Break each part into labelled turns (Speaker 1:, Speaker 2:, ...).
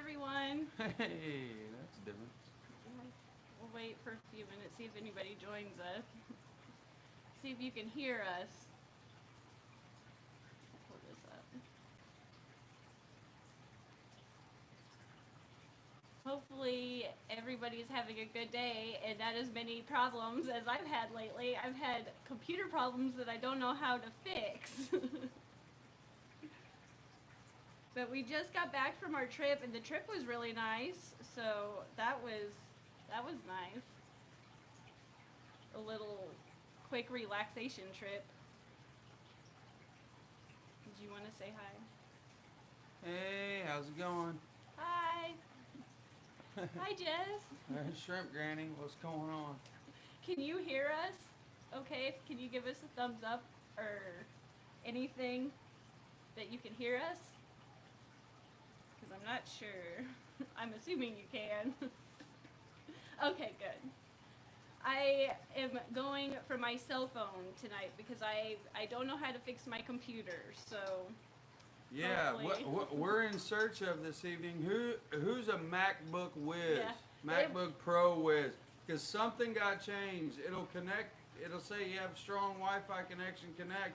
Speaker 1: everyone.
Speaker 2: Hey, that's different.
Speaker 1: We'll wait for a few minutes, see if anybody joins us. See if you can hear us. Pull this up. Hopefully, everybody's having a good day and not as many problems as I've had lately. I've had computer problems that I don't know how to fix. But we just got back from our trip, and the trip was really nice. So that was nice. A little quick relaxation trip. Did you want to say hi?
Speaker 2: Hey, how's it going?
Speaker 1: Hi. Hi, Jess.
Speaker 2: There's Shrimp Granny. What's going on?
Speaker 1: Can you hear us? Okay, can you give us a thumbs up or anything that you can hear us? Because I'm not sure. I'm assuming you can. Okay, good. I am going for my cell phone tonight because I don't know how to fix my computer, so
Speaker 2: Yeah,
Speaker 1: hopefully.
Speaker 2: we're in search of this evening. Who's a MacBook Whiz?
Speaker 1: Yeah.
Speaker 2: MacBook Pro Whiz? Because something got changed. It'll connect. It'll say you have strong Wi-Fi connection. Connect,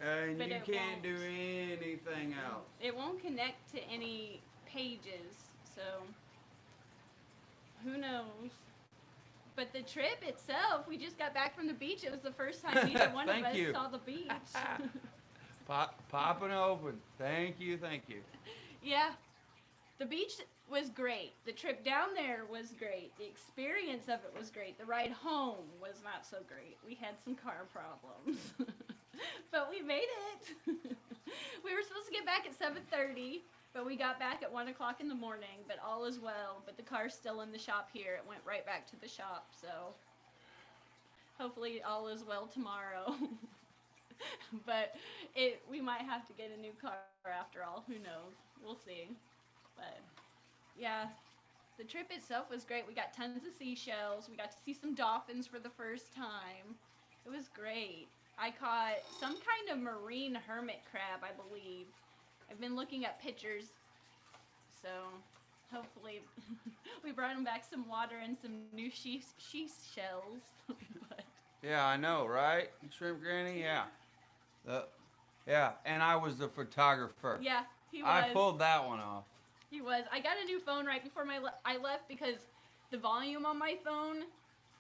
Speaker 2: and
Speaker 1: But
Speaker 2: you
Speaker 1: it
Speaker 2: can't do
Speaker 1: won't.
Speaker 2: anything else.
Speaker 1: It won't connect to any pages, so who knows? But the trip itself, we just got back from the beach. It was the first time neither one of
Speaker 2: Thank
Speaker 1: us
Speaker 2: you.
Speaker 1: saw the beach.
Speaker 2: Popping open. Thank you. Thank you.
Speaker 1: Yeah, the beach was great. The trip down there was great. The experience of it was great. The ride home was not so great. We had some car problems. But we made it. We were supposed to get back at 7:30, but we got back at 1 o'clock in the morning, but all is well. But the car's still in the shop here. It went right back to the shop, so hopefully all is well tomorrow. But we might have to get a new car after all. Who knows? We'll see. But yeah, the trip itself was great. We got tons of seashells. We got to see some dolphins for the first time. It was great. I caught some kind of marine hermit crab, I believe. I've been looking at pictures, so hopefully we brought him back some water and some new she shells. But
Speaker 2: Yeah, I know, right? Shrimp Granny. Yeah. The, yeah, and I was the photographer.
Speaker 1: yeah, he
Speaker 2: I
Speaker 1: was.
Speaker 2: pulled that one off.
Speaker 1: He was. I got a new phone right before I left because the volume on my phone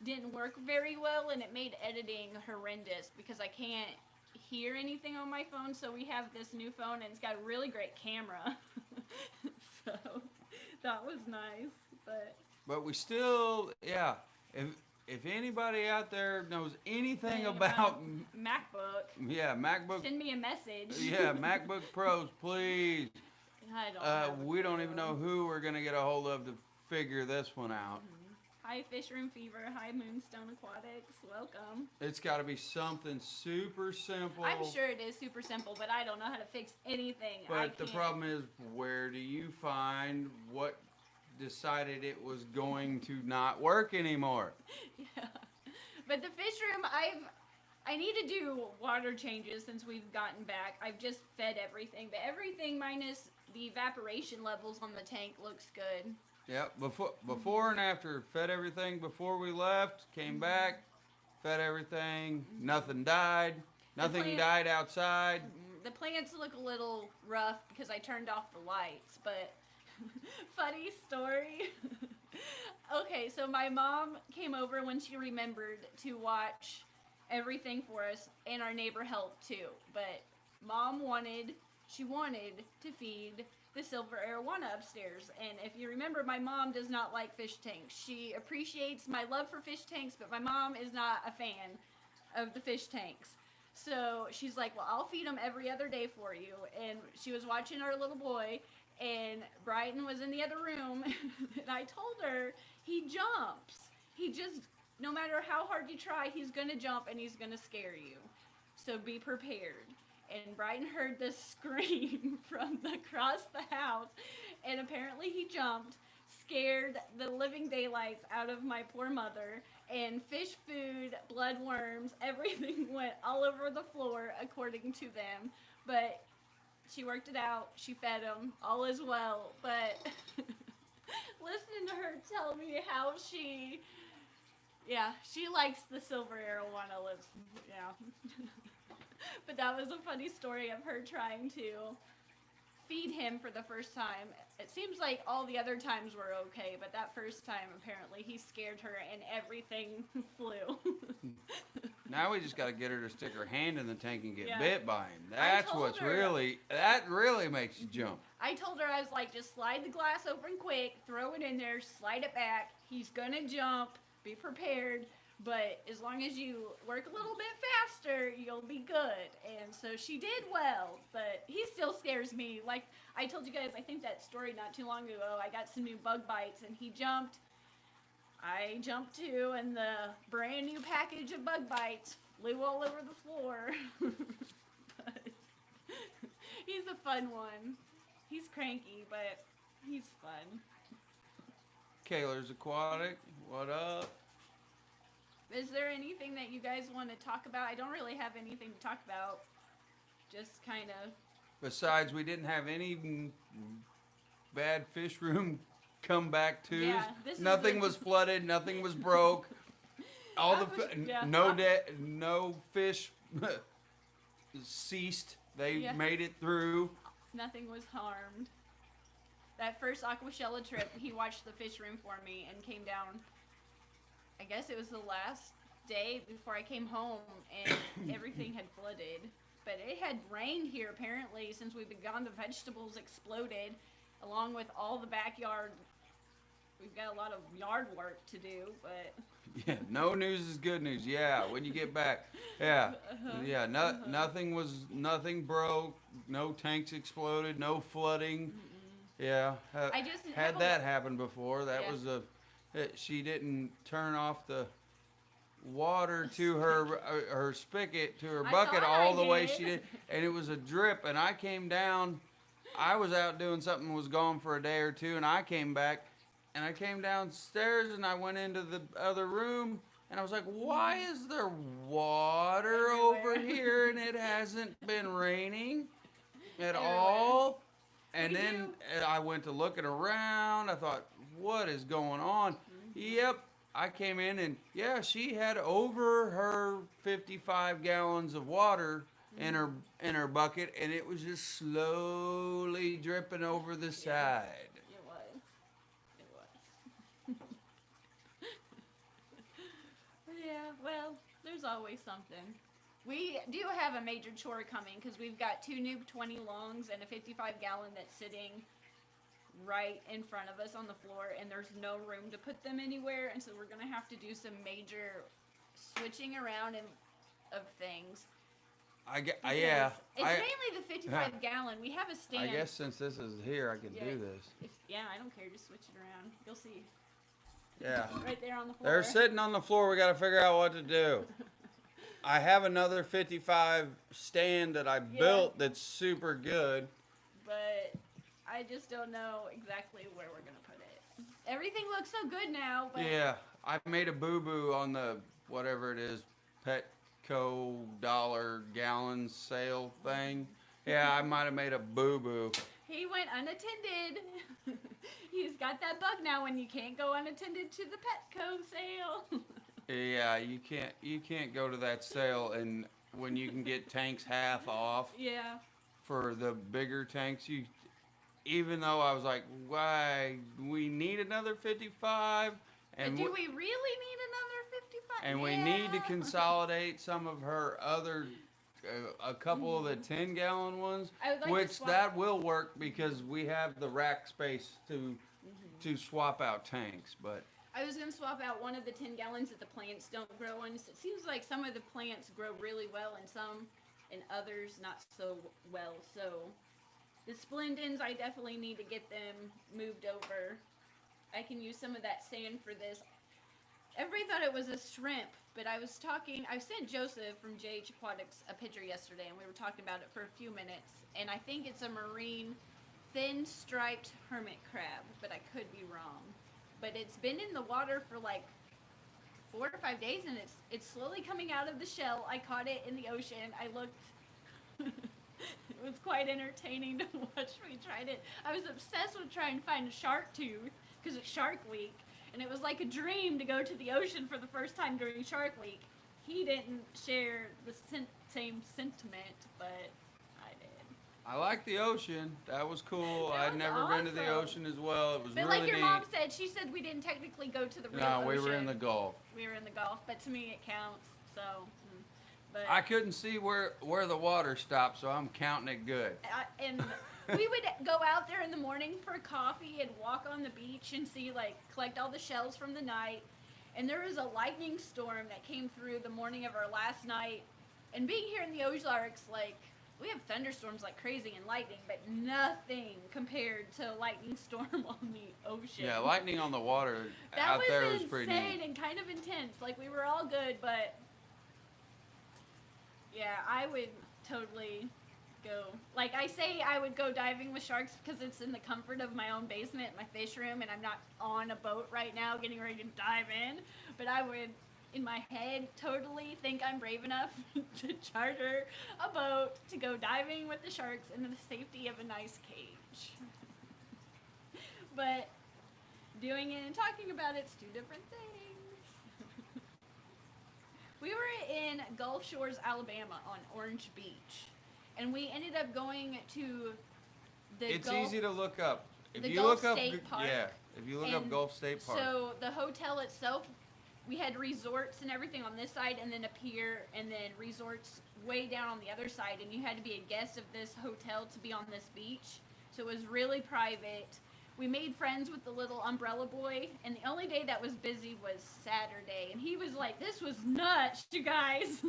Speaker 1: didn't work very well and it made editing horrendous because I can't hear anything on my phone. So we have this new phone and it's got a really great camera. So that was nice.
Speaker 2: But we still, yeah. If anybody out there knows anything
Speaker 1: Anything
Speaker 2: about,
Speaker 1: MacBook,
Speaker 2: yeah, MacBook,
Speaker 1: send me a message.
Speaker 2: yeah, MacBook Pros, please.
Speaker 1: I don't have a
Speaker 2: We don't even
Speaker 1: clue.
Speaker 2: know who we're gonna get a hold of to figure this one out.
Speaker 1: Hi Fish Room Fever. Hi Moonstone Aquatics. Welcome.
Speaker 2: It's got to be something super simple.
Speaker 1: I'm sure it is super simple, but I don't know how to fix anything. I
Speaker 2: But the
Speaker 1: can't.
Speaker 2: problem is, where do you find what decided it was going to not work anymore?
Speaker 1: Yeah. But the fish room, I need to do water changes since we've gotten back. I've just fed everything, but everything minus the evaporation levels on the tank looks good.
Speaker 2: Yep, before and after, fed everything before we left, came back, fed everything, nothing died, nothing
Speaker 1: plant-
Speaker 2: died outside.
Speaker 1: The plants look a little rough because I turned off the lights, but funny story. Okay, so my mom came over when she remembered to watch everything for us, and our neighbor helped too. But mom wanted to feed the silver arowana upstairs. And if you remember, my mom does not like fish tanks. She appreciates my love for fish tanks, but my mom is not a fan of the fish tanks. So she's like, well, I'll feed them every other day for you. And she was watching our little boy, and Brighton was in the other room. And I told her, he jumps. He just, no matter how hard you try, he's going to jump and he's going to scare you. So be prepared. And Brighton heard this scream from across the house, and apparently he jumped, scared the living daylights out of my poor mother, and fish food, blood worms, everything went all over the floor according to them. But she worked it out. She fed him. All is well. But listening to her tell me how she likes the silver arowana lips. Yeah. But that was a funny story of her trying to feed him for the first time. It seems like all the other times were okay, but that first time apparently he scared her and everything flew.
Speaker 2: Now we just got to get her to stick her hand in the tank and get
Speaker 1: Yeah.
Speaker 2: bit by him.
Speaker 1: I
Speaker 2: That's
Speaker 1: told
Speaker 2: what's
Speaker 1: her-
Speaker 2: that really makes you jump.
Speaker 1: I told her, I was like, just slide the glass open quick, throw it in there, slide it back. He's gonna jump, be prepared. But as long as you work a little bit faster, you'll be good. And so she did well, but he still scares me. Like I told you guys, I think that story not too long ago, I got some new bug bites and he jumped. I jumped too, and the brand new package of bug bites flew all over the floor. But he's a fun one. He's cranky, but he's fun.
Speaker 2: Kaylor's Aquatic, what up?
Speaker 1: Is there anything that you guys want to talk about? I don't really have anything to talk about. Just kind of.
Speaker 2: Besides, we didn't have any bad fish room come back to.
Speaker 1: Yeah, this is
Speaker 2: Nothing
Speaker 1: the-
Speaker 2: was flooded. Nothing was broke. All
Speaker 1: That
Speaker 2: the
Speaker 1: was- yeah.
Speaker 2: no fish ceased. They
Speaker 1: Yeah.
Speaker 2: made it through.
Speaker 1: Nothing was harmed. That first Aquashella trip, he watched the fish room for me and came down. I guess it was the last day before I came home, and everything had flooded. But it had rained here apparently since we've been gone. The vegetables exploded, along with all the backyard. We've got a lot of yard work to do, but
Speaker 2: Yeah, no news is good news. Yeah, when you get back. Yeah, yeah. Nothing broke. No tanks exploded. No flooding. Yeah,
Speaker 1: I just have
Speaker 2: had
Speaker 1: a
Speaker 2: that
Speaker 1: lo-
Speaker 2: happen before. That
Speaker 1: Yeah.
Speaker 2: was she didn't turn off the water to her spigot to her
Speaker 1: I
Speaker 2: bucket
Speaker 1: thought I
Speaker 2: all the way
Speaker 1: did.
Speaker 2: she did, and it was a drip. And I came down. I was out doing something, was gone for a day or two, and I came back. And I came downstairs and I went into the other room and I was like, why is there water over
Speaker 1: Everywhere.
Speaker 2: here and it hasn't been raining at
Speaker 1: Everywhere.
Speaker 2: all? And
Speaker 1: We
Speaker 2: then I went to looking around. I thought, what is going on? Yep. I came in and yeah, she had over her 55 gallons of water in her bucket and it was just slowly dripping over the side.
Speaker 1: It was. It was. Yeah, well, there's always something. We do have a major chore coming because we've got 2 new 20 longs and a 55 gallon that's sitting right in front of us on the floor, and there's no room to put them anywhere, and so we're gonna have to do some major switching around of things.
Speaker 2: Yeah.
Speaker 1: It's mainly the 55 gallon. We have a
Speaker 2: I
Speaker 1: stand.
Speaker 2: guess since this is here, I can
Speaker 1: Yeah.
Speaker 2: do this.
Speaker 1: Yeah, I don't care. Just switch it around. You'll see.
Speaker 2: Yeah.
Speaker 1: Right there on the floor.
Speaker 2: They're sitting on the floor. We got to figure out what to do. I have another 55 stand that I built that's super good.
Speaker 1: But I just don't know exactly where we're going to put it. Everything looks so good now, but
Speaker 2: Yeah. I made a boo-boo on the, whatever it is, Petco dollar gallon sale thing. Yeah, I might have made a boo-boo.
Speaker 1: he went unattended. He's got that bug now when you can't go unattended to the Petco sale.
Speaker 2: Yeah, you can't go to that sale and when you can get tanks half off.
Speaker 1: Yeah.
Speaker 2: For the bigger tanks, even though I was like, why we need another 55 and
Speaker 1: But do we really need another 55?
Speaker 2: and we need to consolidate some of her other a couple of the 10-gallon ones,
Speaker 1: I would like to
Speaker 2: which
Speaker 1: swap-
Speaker 2: that will work because we have the rack space to swap out tanks, but
Speaker 1: I was going to swap out one of the 10 gallons that the plants don't grow in. It seems like some of the plants grow really well and some and others not so well. So the splendens, I definitely need to get them moved over. I can use some of that sand for this. Everybody thought it was a shrimp, but I sent Joseph from JH Aquatics a picture yesterday and we were talking about it for a few minutes. And I think it's a marine thin striped hermit crab, but I could be wrong. But it's been in the water for like 4 or 5 days, and it's slowly coming out of the shell. I caught it in the ocean. I looked. It was quite entertaining to watch. We tried it. I was obsessed with trying to find a shark tooth because it's Shark Week, and it was like a dream to go to the ocean for the first time during Shark Week. He didn't share the same sentiment, but I did.
Speaker 2: I like the ocean. That was cool.
Speaker 1: That
Speaker 2: I'd
Speaker 1: was
Speaker 2: never been to the
Speaker 1: awesome.
Speaker 2: ocean as well. It was
Speaker 1: But
Speaker 2: really
Speaker 1: like your
Speaker 2: neat.
Speaker 1: mom said, she said we didn't technically go to the real
Speaker 2: No,
Speaker 1: ocean.
Speaker 2: we were in the Gulf.
Speaker 1: We were in the Gulf, but to me it counts. So, but
Speaker 2: I couldn't see where the water stopped, so I'm counting it good.
Speaker 1: and we would go out there in the morning for coffee and walk on the beach and see, like, collect all the shells from the night. And there was a lightning storm that came through the morning of our last night. And being here in the Ozarks, like, we have thunderstorms like crazy and lightning, but nothing compared to a lightning storm on the ocean.
Speaker 2: Yeah, lightning on the water
Speaker 1: that
Speaker 2: out
Speaker 1: was
Speaker 2: there was pretty
Speaker 1: insane
Speaker 2: neat.
Speaker 1: and kind of intense. Like, we were all good, but yeah, I would totally go. Like, I say I would go diving with sharks because it's in the comfort of my own basement, my fish room, and I'm not on a boat right now getting ready to dive in. But I would, in my head, totally think I'm brave enough to charter a boat to go diving with the sharks in the safety of a nice cage. But doing it and talking about it's two different things. We were in Gulf Shores, Alabama on Orange Beach. And we ended up going to the
Speaker 2: It's
Speaker 1: Gulf,
Speaker 2: easy to look up. If
Speaker 1: the
Speaker 2: you
Speaker 1: Gulf
Speaker 2: look up
Speaker 1: State Park.
Speaker 2: yeah, if you look up
Speaker 1: And
Speaker 2: Gulf State Park.
Speaker 1: So the hotel itself, we had resorts and everything on this side, and then a pier, and then resorts way down on the other side. And you had to be a guest of this hotel to be on this beach. So it was really private. We made friends with the little umbrella boy, and the only day that was busy was Saturday. And he was like, this was nuts, you guys.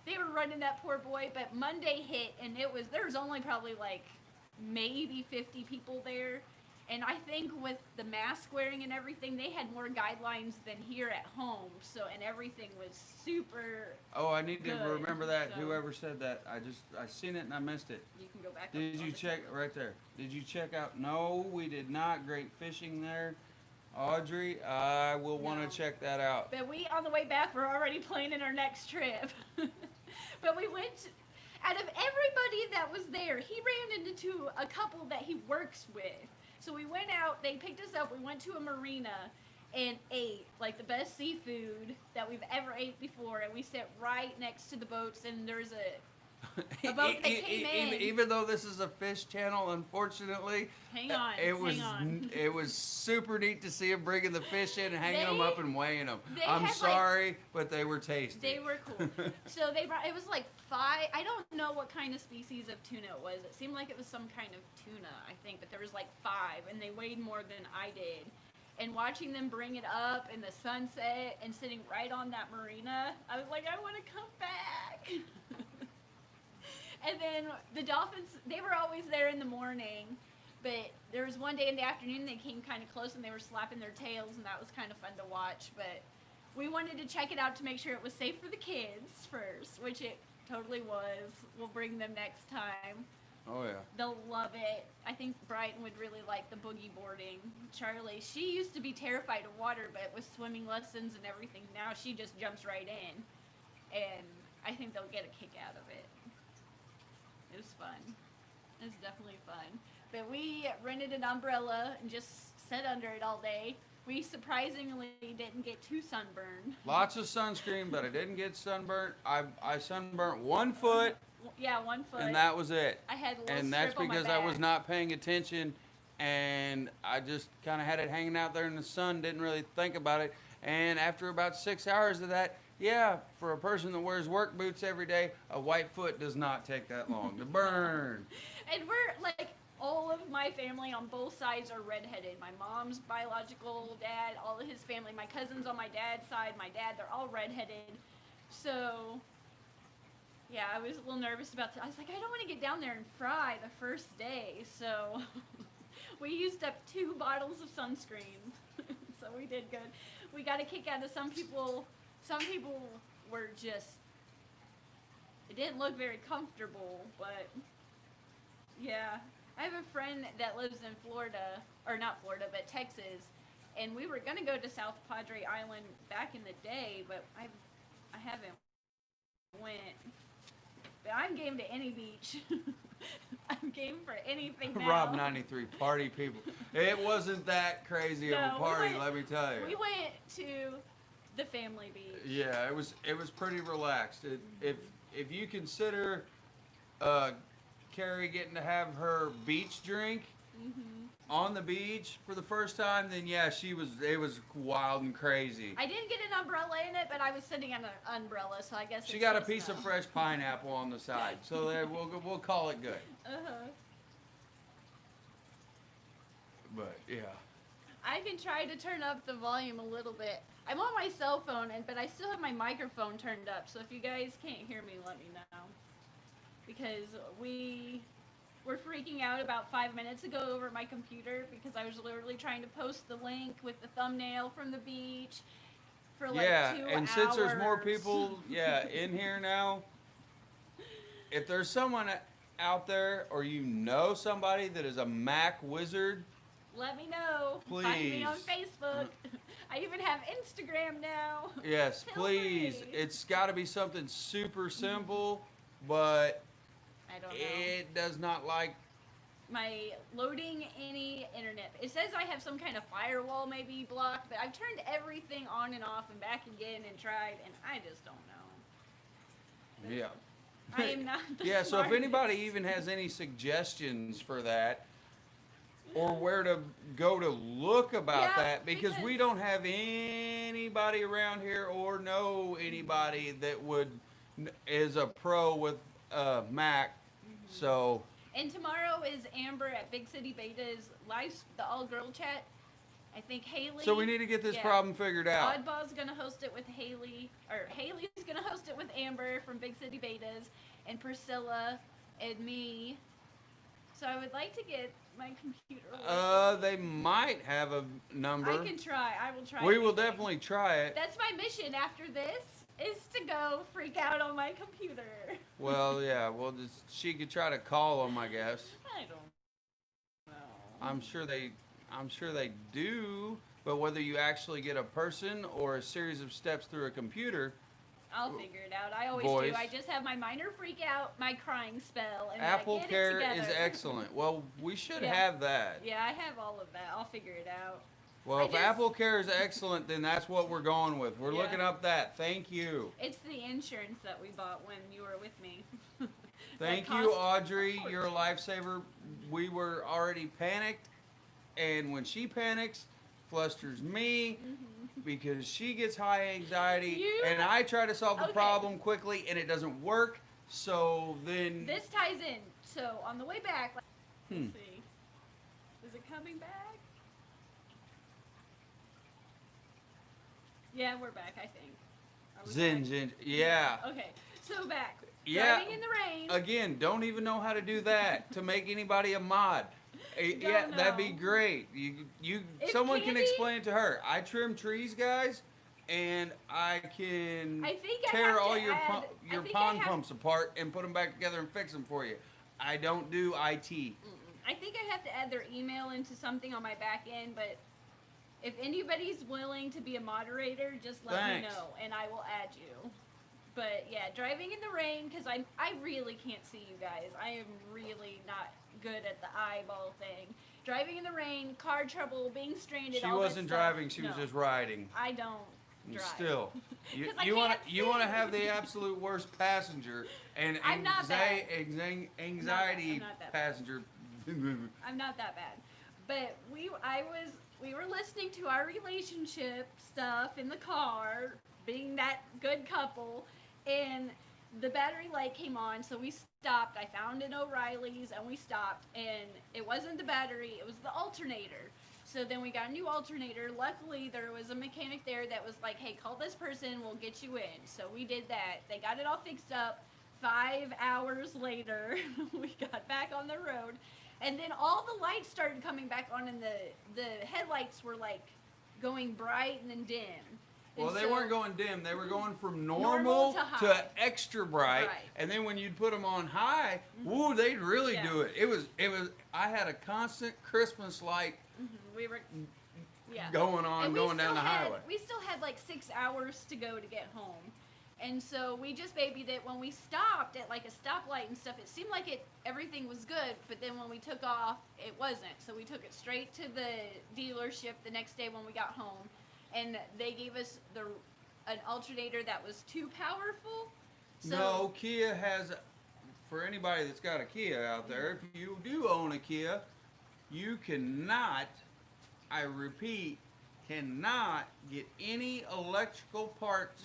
Speaker 1: They were running that poor boy, but Monday hit, and there was only probably like maybe 50 people there. And I think with the mask wearing and everything, they had more guidelines than here at home. So, and everything was super.
Speaker 2: Oh, I need to
Speaker 1: Good,
Speaker 2: remember that.
Speaker 1: so-
Speaker 2: Whoever said that, I seen it and I missed it.
Speaker 1: You can go back.
Speaker 2: Did
Speaker 1: up
Speaker 2: you
Speaker 1: on the-
Speaker 2: check right there? Did you check out? No, we did not. Great fishing there, Audrey. I will want
Speaker 1: No.
Speaker 2: to check that out.
Speaker 1: But we, on the way back, we're already planning our next trip. But we went, out of everybody that was there, he ran into a couple that he works with. So we went out, they picked us up, we went to a marina and ate like the best seafood that we've ever ate before. And we sat right next to the boats, and there's a boat that came in.
Speaker 2: Even though this is a fish channel, unfortunately,
Speaker 1: Hang on,
Speaker 2: it
Speaker 1: hang
Speaker 2: was super neat to see them bringing the fish in and hanging them
Speaker 1: They-
Speaker 2: up and weighing them.
Speaker 1: they
Speaker 2: I'm
Speaker 1: had, like-
Speaker 2: sorry, but they were tasty.
Speaker 1: They were cool. So they brought, it was like 5, I don't know what kind of species of tuna it was. It seemed like it was some kind of tuna, I think, but there was like 5, and they weighed more than I did. And watching them bring it up in the sunset and sitting right on that marina, I was like, I want to come back. And then the dolphins, they were always there in the morning, but there was one day in the afternoon they came kind of close and they were slapping their tails, and that was kind of fun to watch. But we wanted to check it out to make sure it was safe for the kids first, which it totally was. We'll bring them next time.
Speaker 2: Oh yeah.
Speaker 1: They'll love it. I think Brighton would really like the boogie boarding. Charlie, she used to be terrified of water, but with swimming lessons and everything, now she just jumps right in. And I think they'll get a kick out of it. It was fun. It was definitely fun. But we rented an umbrella and just sat under it all day. We surprisingly didn't get too sunburned.
Speaker 2: Lots of sunscreen, but I didn't get sunburnt. I sunburnt 1 foot,
Speaker 1: Yeah, 1 foot.
Speaker 2: and that was it.
Speaker 1: I had a little
Speaker 2: And that's
Speaker 1: strip on my
Speaker 2: because I was
Speaker 1: back.
Speaker 2: not paying attention, and I just kind of had it hanging out there in the sun, didn't really think about it. And after about 6 hours of that, yeah, for a person that wears work boots every day, a white foot does not take that long to burn.
Speaker 1: And we're like, all of my family on both sides are redheaded. My mom's biological dad, all of his family, my cousins on my dad's side, my dad, they're all redheaded. So, yeah, I was a little nervous about I was like, I don't want to get down there and fry the first day. So, we used up 2 bottles of sunscreen. So we did good. We got a kick out of some people were just, it didn't look very comfortable, but yeah. I have a friend that lives in Florida, or not Florida, but Texas, and we were gonna go to South Padre Island back in the day, but I haven't went something. I'm game to any beach. I'm game for anything now.
Speaker 2: Rob 93 party people. It wasn't that crazy of a
Speaker 1: No,
Speaker 2: party, let me tell you.
Speaker 1: We went to the family beach.
Speaker 2: Yeah, it was pretty relaxed. If you consider Carrie getting to have her beach drink on the beach for the first time, then yeah, it was wild and crazy.
Speaker 1: I didn't get an umbrella in it, but I was sitting on an umbrella, so I guess
Speaker 2: She
Speaker 1: it's
Speaker 2: got a
Speaker 1: just
Speaker 2: piece of
Speaker 1: no.
Speaker 2: fresh pineapple on the side, so there, we'll call it good. But yeah,
Speaker 1: I can try to turn up the volume a little bit. I'm on my cell phone, but I still have my microphone turned up, so if you guys can't hear me, let me know. Because we were freaking out about 5 minutes ago over my computer because I was literally trying to post the link with the thumbnail from the beach for like 2 hours.
Speaker 2: and since there's more people, in here now, if there's someone out there or you know somebody that is a Mac wizard,
Speaker 1: let me know. Find me on
Speaker 2: please.
Speaker 1: Facebook. I even have Instagram now.
Speaker 2: Yes,
Speaker 1: Feel
Speaker 2: please.
Speaker 1: free.
Speaker 2: It's got to be something super simple, but
Speaker 1: I don't know.
Speaker 2: it does not like.
Speaker 1: My loading any internet. It says I have some kind of firewall maybe blocked, but I've turned everything on and off and back again and tried, and I just don't know.
Speaker 2: Yeah.
Speaker 1: I am not the
Speaker 2: Yeah, so if
Speaker 1: smartest.
Speaker 2: anybody even has any suggestions for that, or where to go to look about
Speaker 1: Yeah,
Speaker 2: that, because we
Speaker 1: because-
Speaker 2: don't have anybody around here or know anybody that is a pro with Mac. So
Speaker 1: And tomorrow is Amber at Big City Beta's the all-girl chat. I think Haley.
Speaker 2: we need to get this problem figured out.
Speaker 1: Oddball's gonna host it with Haley, or Haley's gonna host it with Amber from Big City Betas, and Priscilla and me. So I would like to get my computer.
Speaker 2: They might have a number.
Speaker 1: I can try. I will try.
Speaker 2: We will
Speaker 1: anything.
Speaker 2: definitely try it.
Speaker 1: That's my mission after this, is to go freak out on my computer.
Speaker 2: Well, yeah. Well, she could try to call them, I guess.
Speaker 1: I don't know.
Speaker 2: I'm sure they do, but whether you actually get a person or a series of steps through a computer,
Speaker 1: I'll figure it out. I always
Speaker 2: Voice.
Speaker 1: do. I just have my minor freak out, my crying spell, and
Speaker 2: Apple
Speaker 1: I get
Speaker 2: Care
Speaker 1: it
Speaker 2: is
Speaker 1: together.
Speaker 2: excellent. Well, we should
Speaker 1: Yeah.
Speaker 2: have that.
Speaker 1: Yeah, I have all of that. I'll figure it out.
Speaker 2: Well,
Speaker 1: I
Speaker 2: if
Speaker 1: just-
Speaker 2: Apple Care is excellent, then that's what we're going with. We're
Speaker 1: Yeah.
Speaker 2: looking up that. Thank you.
Speaker 1: It's the insurance that we bought when you were with me.
Speaker 2: Thank
Speaker 1: That
Speaker 2: you,
Speaker 1: cost
Speaker 2: Audrey.
Speaker 1: a
Speaker 2: You're a lifesaver. We were already panicked, and when she panics, flusters me because she gets high anxiety,
Speaker 1: You-
Speaker 2: and I try to solve the
Speaker 1: Okay.
Speaker 2: problem quickly, and it doesn't work. So then,
Speaker 1: This ties in. So on the way back,
Speaker 2: Hmm.
Speaker 1: let's see. Is it coming back? Yeah, we're back, I think. Are we
Speaker 2: Zin,
Speaker 1: back?
Speaker 2: zin, yeah.
Speaker 1: Okay, so back.
Speaker 2: Yeah.
Speaker 1: Driving in the rain.
Speaker 2: Again, don't even know how to do that to make anybody a mod. Yeah,
Speaker 1: Don't
Speaker 2: that'd be
Speaker 1: know.
Speaker 2: great.
Speaker 1: If
Speaker 2: Someone can
Speaker 1: Candy-
Speaker 2: explain it to her. I trim trees, guys, and I can
Speaker 1: I think I
Speaker 2: tear
Speaker 1: have to
Speaker 2: all your
Speaker 1: add-
Speaker 2: your
Speaker 1: I think
Speaker 2: pond
Speaker 1: I have-
Speaker 2: pumps apart and put them back together and fix them for you. I don't do IT.
Speaker 1: I think I have to add their email into something on my back end, but if anybody's willing to be a moderator, just let
Speaker 2: Thanks.
Speaker 1: me know and I will add you. But yeah, driving in the rain because I really can't see you guys. I am really not good at the eyeball thing. Driving in the rain, car trouble, being stranded.
Speaker 2: She
Speaker 1: all that
Speaker 2: wasn't
Speaker 1: stuff.
Speaker 2: driving; she was
Speaker 1: No,
Speaker 2: just riding.
Speaker 1: I don't
Speaker 2: And
Speaker 1: drive.
Speaker 2: still, you
Speaker 1: 'Cause I
Speaker 2: you want
Speaker 1: can't
Speaker 2: to
Speaker 1: see.
Speaker 2: have the absolute worst passenger and
Speaker 1: I'm not bad.
Speaker 2: anxiety
Speaker 1: I'm not that bad.
Speaker 2: passenger.
Speaker 1: I'm not that bad. But we were listening to our relationship stuff in the car, being that good couple, and the battery light came on, so we stopped. I found an O'Reilly's and we stopped, and it wasn't the battery, it was the alternator. So then we got a new alternator. Luckily, there was a mechanic there that was like, hey, call this person, we'll get you in. So we did that. They got it all fixed up. 5 hours later, we got back on the road. And then all the lights started coming back on, and the headlights were like going bright and then dim. And
Speaker 2: Well, they
Speaker 1: so-
Speaker 2: weren't going dim. They were going from
Speaker 1: Normal
Speaker 2: normal
Speaker 1: to high.
Speaker 2: extra bright.
Speaker 1: Right.
Speaker 2: And then when you'd put them on high, woo, they'd really
Speaker 1: Yeah.
Speaker 2: do it. It was. I had a constant Christmas light
Speaker 1: We were, yeah.
Speaker 2: going on,
Speaker 1: And
Speaker 2: going down the
Speaker 1: still had-
Speaker 2: highway.
Speaker 1: We still had like 6 hours to go to get home. And so we just babied it. When we stopped at like a stoplight and stuff, it seemed like everything was good, but then when we took off, it wasn't. So we took it straight to the dealership the next day when we got home, and they gave us an alternator that was too powerful. So,
Speaker 2: No, Kia has, for anybody that's got a Kia out there, if you do own a Kia, you cannot, I repeat, cannot get any electrical parts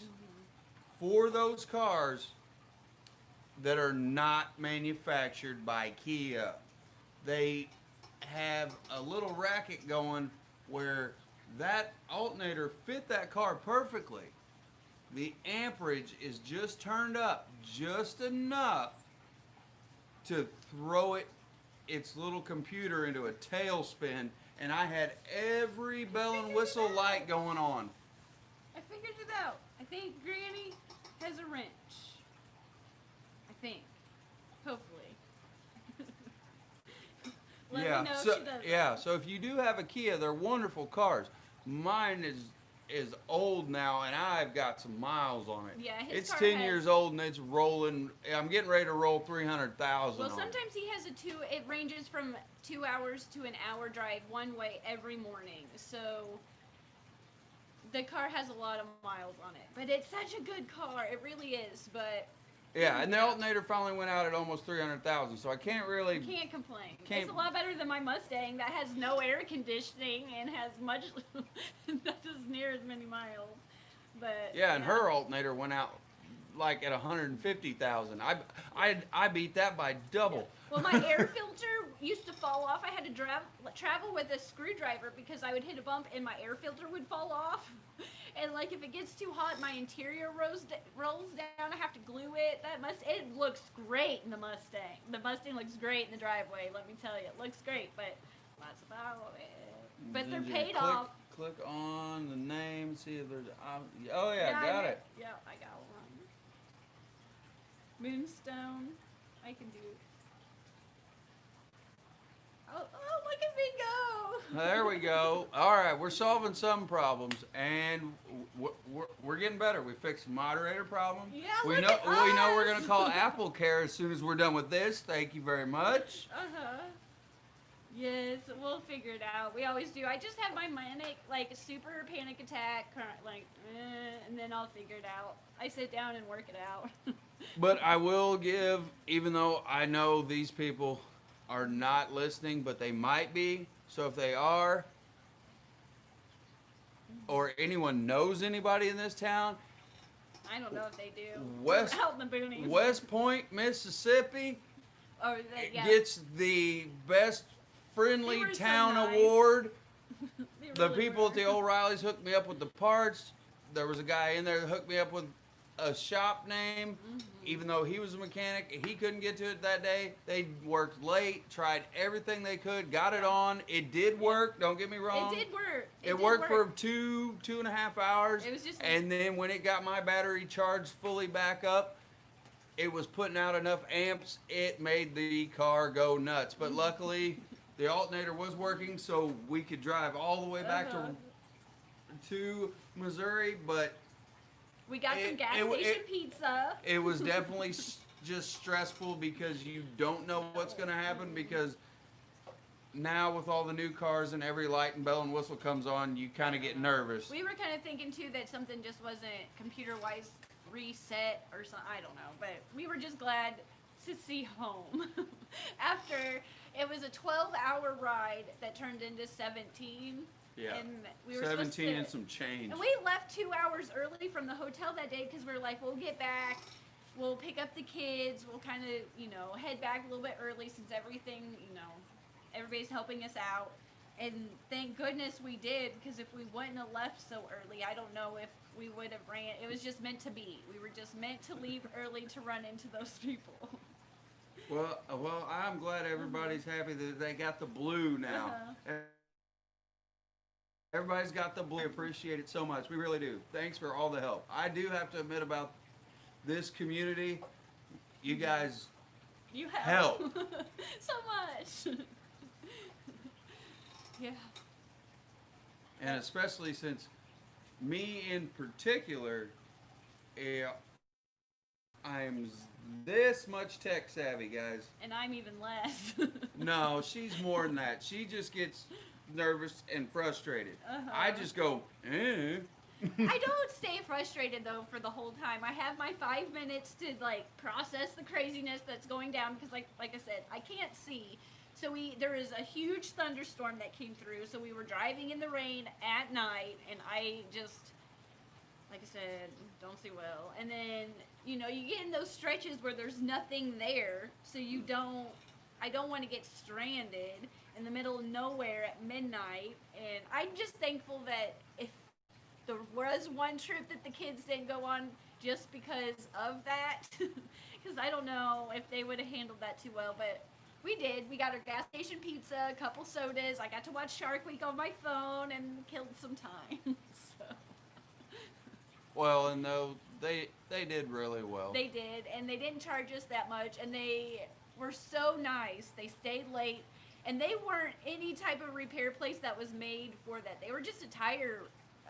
Speaker 2: for those cars that are not manufactured by Kia. They have a little racket going where that alternator fit that car perfectly. The amperage is just turned up just enough to throw its little computer into a tailspin, and I had every bell and whistle light going on.
Speaker 1: I figured it out. I think Granny has a wrench. I think. Hopefully. Let me know if she does.
Speaker 2: Yeah, so if you do have a Kia, they're wonderful cars. Mine is old now, and I've got some miles on it.
Speaker 1: Yeah, his
Speaker 2: it's
Speaker 1: car
Speaker 2: 10
Speaker 1: has-
Speaker 2: years old, and it's rolling. I'm getting ready to roll 300,000
Speaker 1: Well,
Speaker 2: on it.
Speaker 1: sometimes he has it ranges from 2 hours to an hour drive one way every morning. So the car has a lot of miles on it. But it's such a good car. It really is. But
Speaker 2: Yeah, and the alternator finally went out at almost 300,000, so I can't really.
Speaker 1: can't complain.
Speaker 2: Can't-
Speaker 1: It's a lot better than my Mustang that has no air conditioning and has much, not as near as many miles. But
Speaker 2: Yeah, and her alternator went out like at 150,000. I beat that by double.
Speaker 1: Well, my air filter used to fall off. I had to travel with a screwdriver because I would hit a bump and my air filter would fall off. And like if it gets too hot, my interior rolls down. I have to glue it. It looks great in the Mustang. The Mustang looks great in the driveway. Let me tell you, it looks great. But that's about it. But they're
Speaker 2: Then you
Speaker 1: paid off.
Speaker 2: Click on the name, see if there's. Oh yeah, got it.
Speaker 1: Yeah, I got one. Moonstone. I can do. Oh, look at me go!
Speaker 2: There we go. All right, we're solving some problems, and we're getting better. We fixed moderator problem.
Speaker 1: Yeah,
Speaker 2: we
Speaker 1: look
Speaker 2: know
Speaker 1: at
Speaker 2: we know we're
Speaker 1: us.
Speaker 2: gonna call Apple Care as soon as we're done with this. Thank you very much.
Speaker 1: Yes, we'll figure it out. We always do. I just have my super panic attack, and then I'll figure it out. I sit down and work it out.
Speaker 2: But I will give, even though I know these people are not listening, but they might be. So if they are, or anyone knows anybody in this town,
Speaker 1: I don't know if they do.
Speaker 2: West-
Speaker 1: We're out in the boonies.
Speaker 2: West Point, Mississippi
Speaker 1: Yeah.
Speaker 2: gets the best friendly
Speaker 1: They were so
Speaker 2: town
Speaker 1: nice.
Speaker 2: award.
Speaker 1: They
Speaker 2: The
Speaker 1: really
Speaker 2: people
Speaker 1: were.
Speaker 2: at the O'Reillys hooked me up with the parts. There was a guy in there that hooked me up with a shop name. Even though he was a mechanic, he couldn't get to it that day. They worked late, tried everything they could, got it on. It did work, don't get me wrong.
Speaker 1: It did work.
Speaker 2: It
Speaker 1: did
Speaker 2: worked for
Speaker 1: work.
Speaker 2: two and a half hours.
Speaker 1: It was just-
Speaker 2: and then when it got my battery charged fully back up, it was putting out enough amps, it made the car go nuts. But luckily, the alternator was working, so we could drive all the way back to Missouri. But
Speaker 1: We got some
Speaker 2: it-
Speaker 1: gas
Speaker 2: it-
Speaker 1: station
Speaker 2: it-
Speaker 1: pizza.
Speaker 2: it was definitely just stressful because you don't know what's going to happen, because now with all the new cars and every light and bell and whistle comes on, you kind of get nervous.
Speaker 1: We were kind of thinking too that something just wasn't computer-wise reset or something. I don't know, but we were just glad to see home. After it was a 12-hour ride that turned into 17.
Speaker 2: Yeah.
Speaker 1: And we were supposed
Speaker 2: 17
Speaker 1: to,
Speaker 2: and some change.
Speaker 1: and we left 2 hours early from the hotel that day because we were like, we'll get back, we'll pick up the kids, we'll kind of, head back a little bit early since everything, everybody's helping us out. And thank goodness we did, because if we wouldn't have left so early, I don't know if we would have ran. It was just meant to be. We were just meant to leave early to run into those people.
Speaker 2: Well, I'm glad everybody's happy that they got the blue now. Everybody's got the blue. We appreciate it so much. We really do. Thanks for all the help. I do have to admit about this community, you guys
Speaker 1: You help.
Speaker 2: help.
Speaker 1: So much. Yeah.
Speaker 2: And especially since me in particular, I'm this much tech savvy, guys.
Speaker 1: And I'm even less.
Speaker 2: No, she's more than that. She just gets nervous and frustrated. I just go, eh.
Speaker 1: I don't stay frustrated though for the whole time. I have my 5 minutes to like process the craziness that's going down because like I said, I can't see. So there was a huge thunderstorm that came through. So we were driving in the rain at night, and I just, like I said, don't see well. And then you get in those stretches where there's nothing there, so I don't want to get stranded in the middle of nowhere at midnight. And I'm just thankful that if there was one trip that the kids didn't go on just because of that, because I don't know if they would have handled that too well, but we did. We got our gas station pizza, a couple sodas. I got to watch Shark Week on my phone and killed some time. So.
Speaker 2: Well, and no, they did really well.
Speaker 1: They did, and they didn't charge us that much, and they were so nice. They stayed late, and they weren't any type of repair place that was made for that. They were just a tire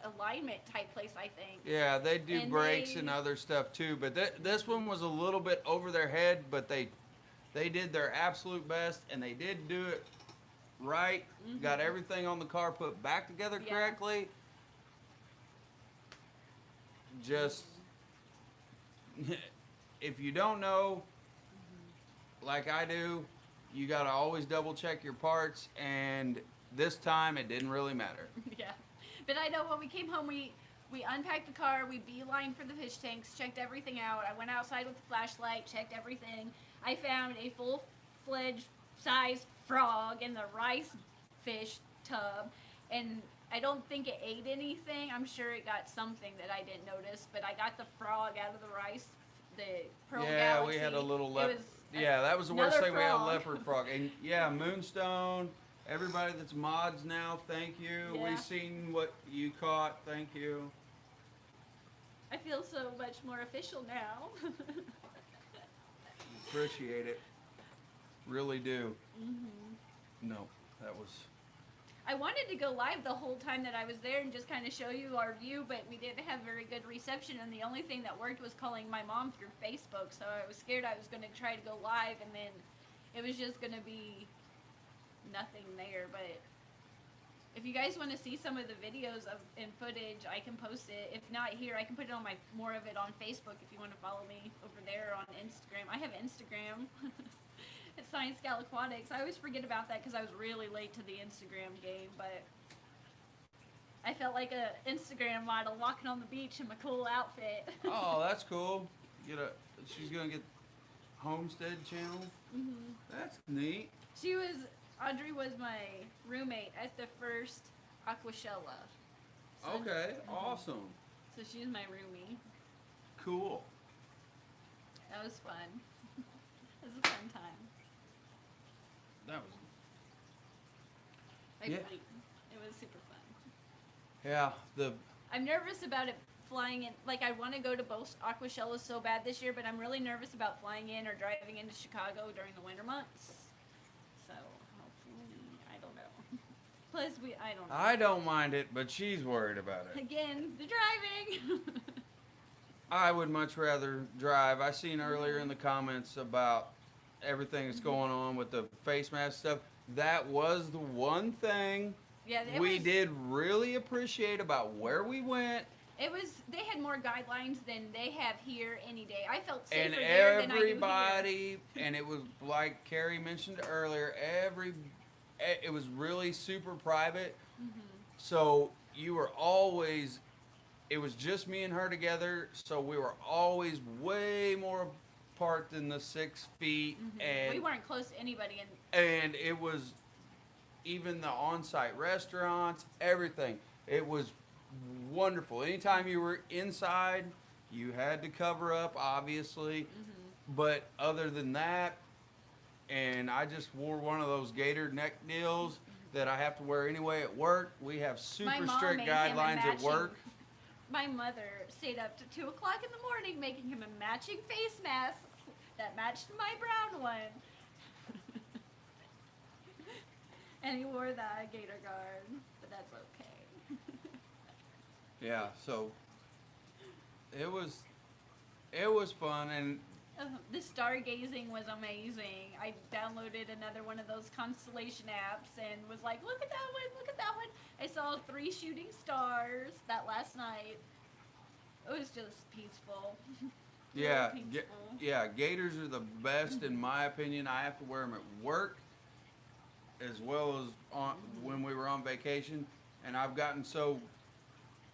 Speaker 1: alignment type place, I think.
Speaker 2: Yeah, they do brakes and other stuff too, but this one was a little bit over their head, but they did their absolute best, and they did do it right. Got everything on the car put back together correctly. Just, if you don't know, like I do, you got to always double check your parts, and this time it didn't really matter.
Speaker 1: Yeah. But I know when we came home, we unpacked the car, we beelined for the fish tanks, checked everything out. I went outside with the flashlight, checked everything. I found a full-fledged sized frog in the rice fish tub, and I don't think it ate anything. I'm sure it got something that I didn't notice, but I got the frog out of the rice, the Pearl Galaxy.
Speaker 2: We had a little leopard. Yeah, that was the worst thing. We had a leopard frog. And yeah, Moonstone, everybody that's mods now, thank you.
Speaker 1: Yeah.
Speaker 2: We seen what you caught. Thank you.
Speaker 1: I feel so much more official now.
Speaker 2: Appreciate it. Really do. No, that was...
Speaker 1: I wanted to go live the whole time that I was there and just kind of show you our view, but we didn't have very good reception, and the only thing that worked was calling my mom through Facebook, so I was scared I was going to try to go live, and then it was just going to be nothing there. But if you guys want to see some of the videos and footage, I can post it. If not here, I can put it on more of it on Facebook if you want to follow me over there on Instagram. I have Instagram. It's Science Gal Aquatics. I always forget about that because I was really late to the Instagram game, but I felt like a Instagram model walking on the beach in my cool outfit.
Speaker 2: Oh, that's cool. She's gonna get Homestead channel. That's neat.
Speaker 1: Audrey was my roommate at the first Aquashella. So,
Speaker 2: Okay, awesome.
Speaker 1: So she's my roomie.
Speaker 2: Cool.
Speaker 1: That was fun. It was a fun time.
Speaker 2: That was...
Speaker 1: It was super fun.
Speaker 2: Yeah,
Speaker 1: I'm nervous about it flying in. Like, I want to go to both Aquashellas so bad this year, but I'm really nervous about flying in or driving into Chicago during the winter months. So, hopefully, I don't know. Plus, I don't know.
Speaker 2: I don't mind it, but she's worried about it.
Speaker 1: Again, the driving.
Speaker 2: I would much rather drive. I seen earlier in the comments about everything that's going on with the face mask stuff. That was the one thing we did really appreciate about where we went.
Speaker 1: They had more guidelines than they have here any day. I felt safer
Speaker 2: And
Speaker 1: there than I do here.
Speaker 2: everybody, and it was like Carrie mentioned earlier, it was really super private. So you were always, it was just me and her together, so we were always way more apart than the 6 feet. And
Speaker 1: we weren't close to anybody.
Speaker 2: And it was even the on-site restaurants, everything. It was wonderful. Anytime you were inside, you had to cover up, obviously. But other than that, and I just wore one of those gator neck deals that I have to wear anyway at work. We have super strict guidelines at work.
Speaker 1: My mother stayed up to 2 o'clock in the morning making him a matching face mask that matched my brown one. And he wore the gator guard, but that's okay.
Speaker 2: Yeah, so it was it was fun, and
Speaker 1: The stargazing was amazing. I downloaded another one of those constellation apps and was like, look at that one, look at that one. I saw 3 shooting stars that last night. It was just peaceful.
Speaker 2: yeah,
Speaker 1: Really
Speaker 2: ga-
Speaker 1: peaceful.
Speaker 2: yeah, gators are the best in my opinion. I have to wear them at work as well as on when we were on vacation, and I've gotten so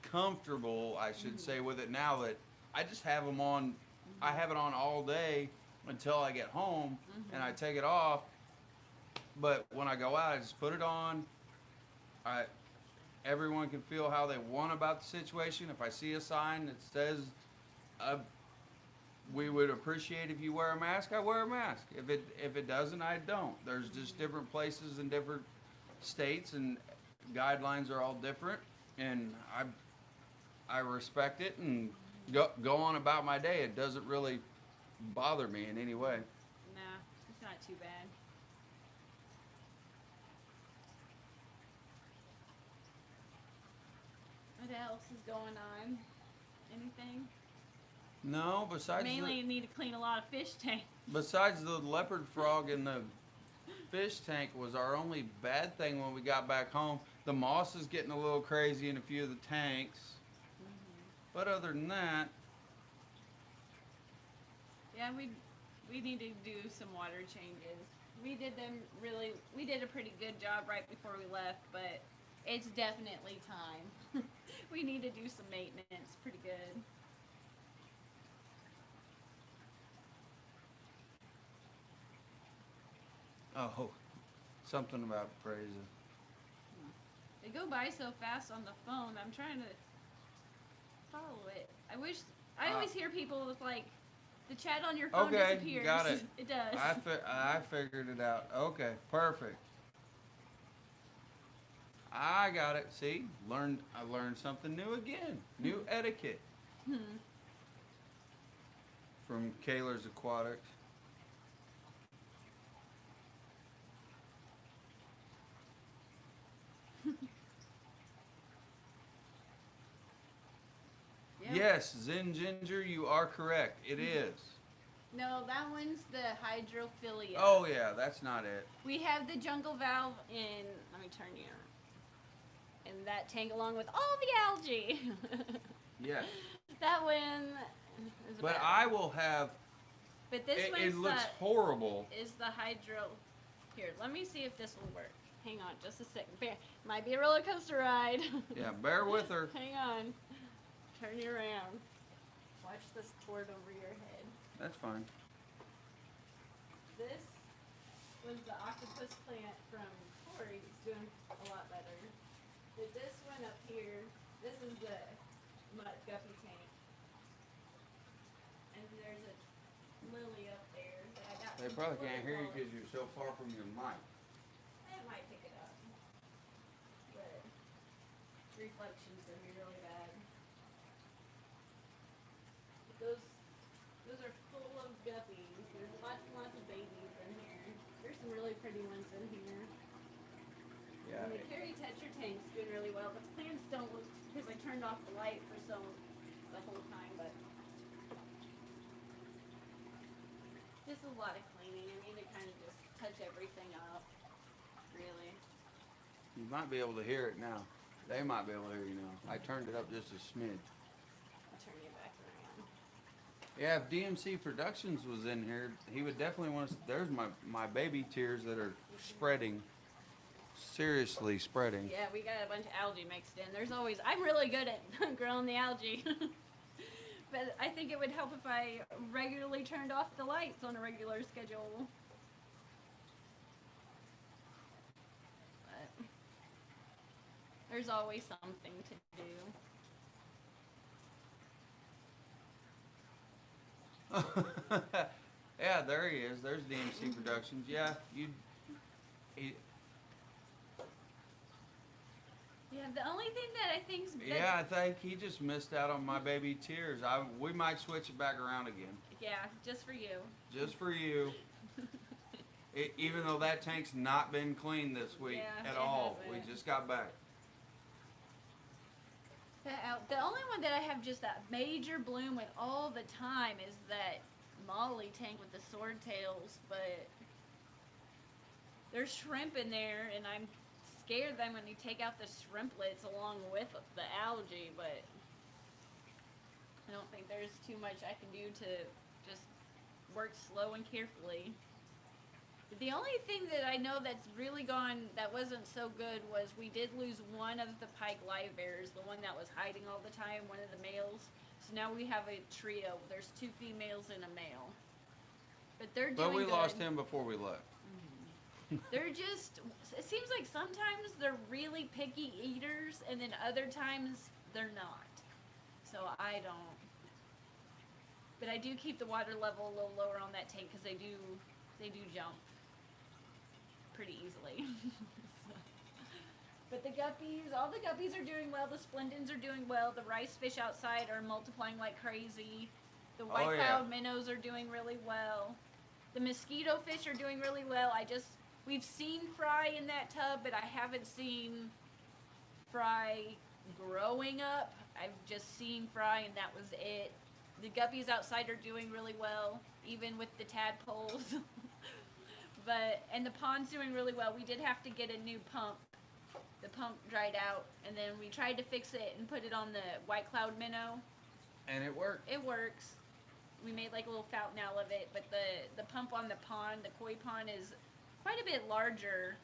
Speaker 2: comfortable, I should say, with it now that I just have them on. I have it on all day until I get home, and I take it off. But when I go out, I just put it on. I Everyone can feel how they want about the situation. If I see a sign that says we would appreciate if you wear a mask, I wear a mask. If it doesn't, I don't. There's just different places in different states, and guidelines are all different, and I respect it and go on about my day. It doesn't really bother me in any way.
Speaker 1: Nah, it's not too bad. What else is going on? Anything?
Speaker 2: No,
Speaker 1: Mainly, you need to clean a lot of fish tanks.
Speaker 2: besides the leopard frog in the fish tank was our only bad thing when we got back home. The moss is getting a little crazy in a few of the tanks. But other than that,
Speaker 1: Yeah, we need to do some water changes. We did a pretty good job right before we left, but it's definitely time. We need to do some maintenance pretty good.
Speaker 2: oh, something about Fraser.
Speaker 1: They go by so fast on the phone. I'm trying to follow it. I always hear people with like the chat on your phone
Speaker 2: Okay,
Speaker 1: disappears.
Speaker 2: got it.
Speaker 1: It does.
Speaker 2: I figured it out. Okay, perfect. I got it. See, I learned something new again. New etiquette from Kaler's Aquatics.
Speaker 1: Yep.
Speaker 2: Yes, Zen Ginger, you are correct. It is.
Speaker 1: No, that one's the hydrophilia.
Speaker 2: Oh yeah, that's not it.
Speaker 1: We have the jungle valve in. Let me turn you on. In that tank, along with all the algae.
Speaker 2: Yes.
Speaker 1: That one is a
Speaker 2: But
Speaker 1: bad
Speaker 2: I
Speaker 1: one.
Speaker 2: will have.
Speaker 1: But this
Speaker 2: It
Speaker 1: one's
Speaker 2: looks horrible.
Speaker 1: is the hydro. Here, let me see if this will work. Hang on, just a second. Might be a roller coaster ride.
Speaker 2: Yeah, bear with her.
Speaker 1: Hang on. Turn you around. Watch this toward over your head.
Speaker 2: That's fine.
Speaker 1: This was the octopus plant from Corey. It's doing a lot better. But this one up here, this is the mud guppy tank. And there's a lily up there that I got.
Speaker 2: They
Speaker 1: from
Speaker 2: probably can't hear you
Speaker 1: Florida.
Speaker 2: because you're so far from your mic.
Speaker 1: It might pick it up. But reflection's gonna be really bad. But those are full of guppies. There's lots and lots of babies in here. There's some really pretty ones in here.
Speaker 2: Yeah.
Speaker 1: And the Carrie Tetra tank's doing really well. The plants don't look because I turned off the light for the whole time, but just a lot of cleaning. I need to kind of just touch everything up. Really.
Speaker 2: You might be able to hear it now. They might be able to hear you now. I turned it up just a smidge.
Speaker 1: I'll turn you back around.
Speaker 2: Yeah, if DMC Productions was in here, he would definitely want to. There's my baby tears that are spreading. Seriously spreading.
Speaker 1: Yeah, we got a bunch of algae mixed in. I'm really good at growing the algae. But I think it would help if I regularly turned off the lights on a regular schedule. But there's always something to do.
Speaker 2: Yeah, there he is. There's DMC Productions. Yeah,
Speaker 1: Yeah, the only thing that I think's
Speaker 2: yeah, I think he just missed out on my baby tears. We might switch it back around again,
Speaker 1: yeah, just for you.
Speaker 2: just for you. Even though that tank's not been cleaned this week
Speaker 1: Yeah,
Speaker 2: at
Speaker 1: it
Speaker 2: all. We
Speaker 1: hasn't.
Speaker 2: just got back.
Speaker 1: The only one that I have just that major bloom with all the time is that Molly tank with the swordtails, but there's shrimp in there, and I'm scared that I'm going to take out the shrimplets along with the algae, but I don't think there's too much I can do to just work slow and carefully. The only thing that I know that's really gone that wasn't so good was we did lose one of the pike live bears, the one that was hiding all the time, one of the males. So now we have a trio. There's 2 females and a male. But they're doing
Speaker 2: But we
Speaker 1: good.
Speaker 2: lost him before we left.
Speaker 1: They're just, it seems like sometimes they're really picky eaters, and then other times they're not. So I don't. But I do keep the water level a little lower on that tank because they do jump pretty easily. But the guppies, all the guppies are doing well. The splendens are doing well. The rice fish outside are multiplying like crazy. The white cloud minnows are doing really well. The mosquito fish are doing really well. We've seen fry in that tub, but I haven't seen fry growing up. I've just seen fry, and that was it. The guppies outside are doing really well, even with the tadpoles. And the pond's doing really well. We did have to get a new pump. The pump dried out, and then we tried to fix it and put it on the white cloud minnow.
Speaker 2: And it worked.
Speaker 1: It works. We made like a little fountain out of it, but the pump on the pond, the koi pond, is quite a bit larger.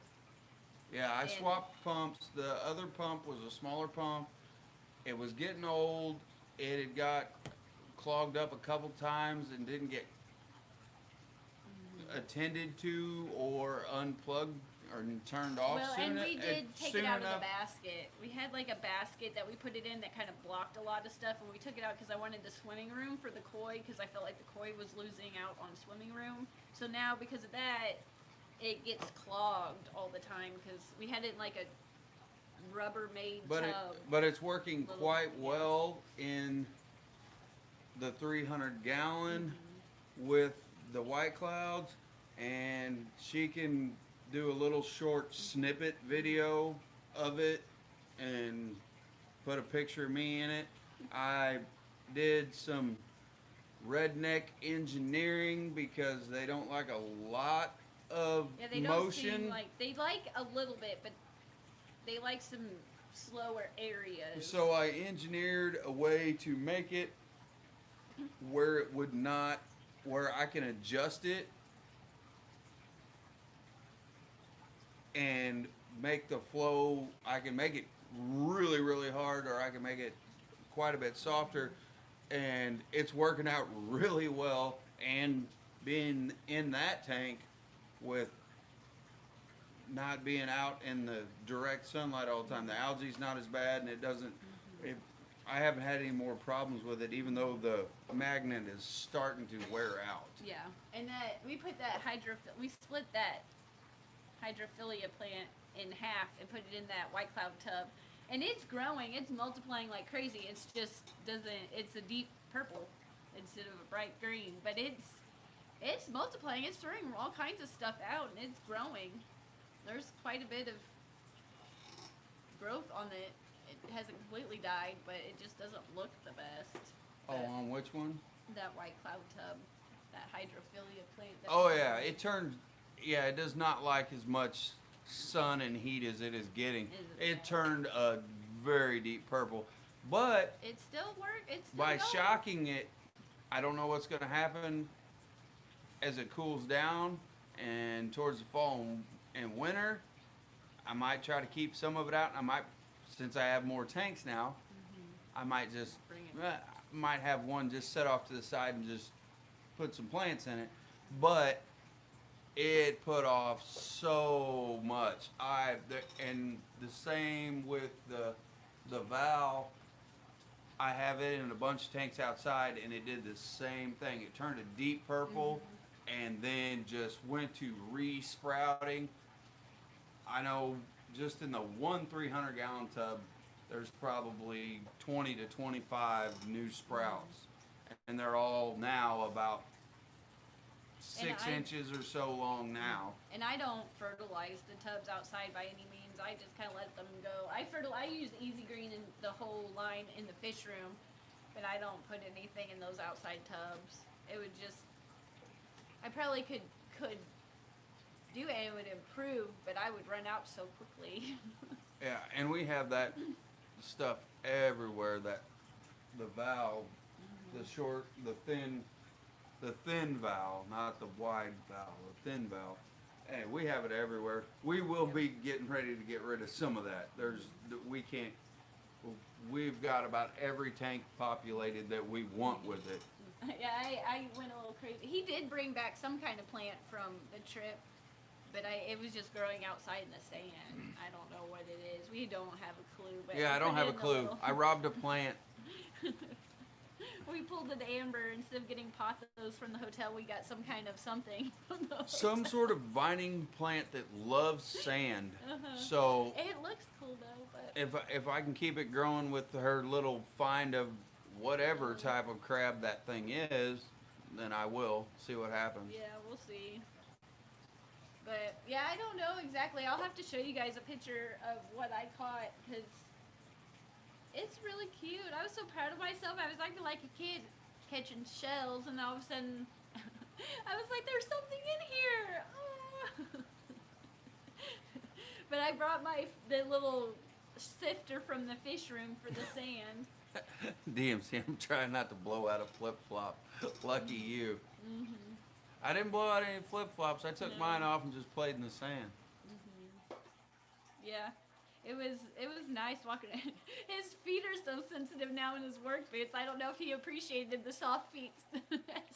Speaker 2: Yeah, I swapped pumps. The other pump was a smaller pump. It was getting old. It had got clogged up a couple times and didn't get attended to or unplugged or turned off.
Speaker 1: Well, and we did take it
Speaker 2: soon
Speaker 1: out of
Speaker 2: enough.
Speaker 1: the basket. We had like a basket that we put it in that kind of blocked a lot of stuff, and we took it out because I wanted the swimming room for the koi, because I felt like the koi was losing out on swimming room. So now, because of that, it gets clogged all the time because we had it in like a Rubbermaid tub.
Speaker 2: But it's working
Speaker 1: Little-
Speaker 2: quite
Speaker 1: yeah.
Speaker 2: well in the 300 gallon with the white clouds, and she can do a little short snippet video of it and put a picture of me in it. I did some redneck engineering because they don't like a lot of
Speaker 1: Yeah, they don't
Speaker 2: motion.
Speaker 1: seem like, they like a little bit, but they like some slower areas.
Speaker 2: So I engineered a way to make it where it would not, where I can adjust it and make the flow. I can make it really, really hard, or I can make it quite a bit softer, and it's working out really well. And being in that tank with not being out in the direct sunlight all the time, the algae's not as bad, and it doesn't. I haven't had any more problems with it, even though the magnet is starting to wear out.
Speaker 1: Yeah, and that we put that we split that hydrophilia plant in half and put it in that white cloud tub, and it's growing. It's multiplying like crazy. It's just doesn't. It's a deep purple instead of a bright green, but it's multiplying. It's throwing all kinds of stuff out, and it's growing. There's quite a bit of growth on it. It hasn't completely died, but it just doesn't look the best.
Speaker 2: Oh, on which one?
Speaker 1: That white cloud tub, that hydrophilia plant.
Speaker 2: Oh yeah, it turned. Yeah, it does not like as much sun and heat as it is getting. It turned a very deep purple, but
Speaker 1: It still works. It's still
Speaker 2: by
Speaker 1: going.
Speaker 2: shocking it, I don't know what's going to happen as it cools down and towards the fall and winter. I might try to keep some of it out. I might, since I have more tanks now, I might just
Speaker 1: Bring it.
Speaker 2: might have one just set off to the side and just put some plants in it. But it put off so much. And the same with the Val. I have it in a bunch of tanks outside, and it did the same thing. It turned a deep purple, and then just went to re-sprouting. I know just in the one 300-gallon tub, there's probably 20 to 25 new sprouts, and they're all now about 6 inches or so long now.
Speaker 1: And I don't fertilize the tubs outside by any means. ones, I just kind of let them go. I use Easy Green in the whole line in the fish room, but I don't put anything in those outside tubs. It would just, I probably could do it and it would improve, but I would run out so quickly.
Speaker 2: Yeah, and we have that stuff everywhere. That the valve, the thin valve, not the wide valve, the thin valve. Hey, we have it everywhere. We will be getting ready to get rid of some of that. We've got about every tank populated that we want with it.
Speaker 1: Yeah, I went a little crazy. He did bring back some kind of plant from the trip, but it was just growing outside in the sand. I don't know what it is. We don't have a clue. But
Speaker 2: Yeah, I don't have a clue. I robbed a plant.
Speaker 1: We pulled an amber instead of getting pothos from the hotel. We got some kind of something from the
Speaker 2: Some
Speaker 1: hotel.
Speaker 2: sort of vining plant that loves sand. So
Speaker 1: It looks cool though, but
Speaker 2: if I can keep it growing with her little find of whatever type of crab that thing is, then I will see what happens.
Speaker 1: yeah, we'll see. But yeah, I don't know exactly. I'll have to show you guys a picture of what I caught because it's really cute. I was so proud of myself. I was acting like a kid catching shells, and all of a sudden, I was like, "There's something in here!" Oh. But I brought the little sifter from the fish room for the sand.
Speaker 2: DMC, I'm trying not to blow out a flip flop. Lucky you. I didn't blow out any flip flops. I took
Speaker 1: No.
Speaker 2: mine off and just played in the sand.
Speaker 1: Yeah. It was nice walking. His feet are so sensitive now in his work boots. I don't know if he appreciated the soft feet. as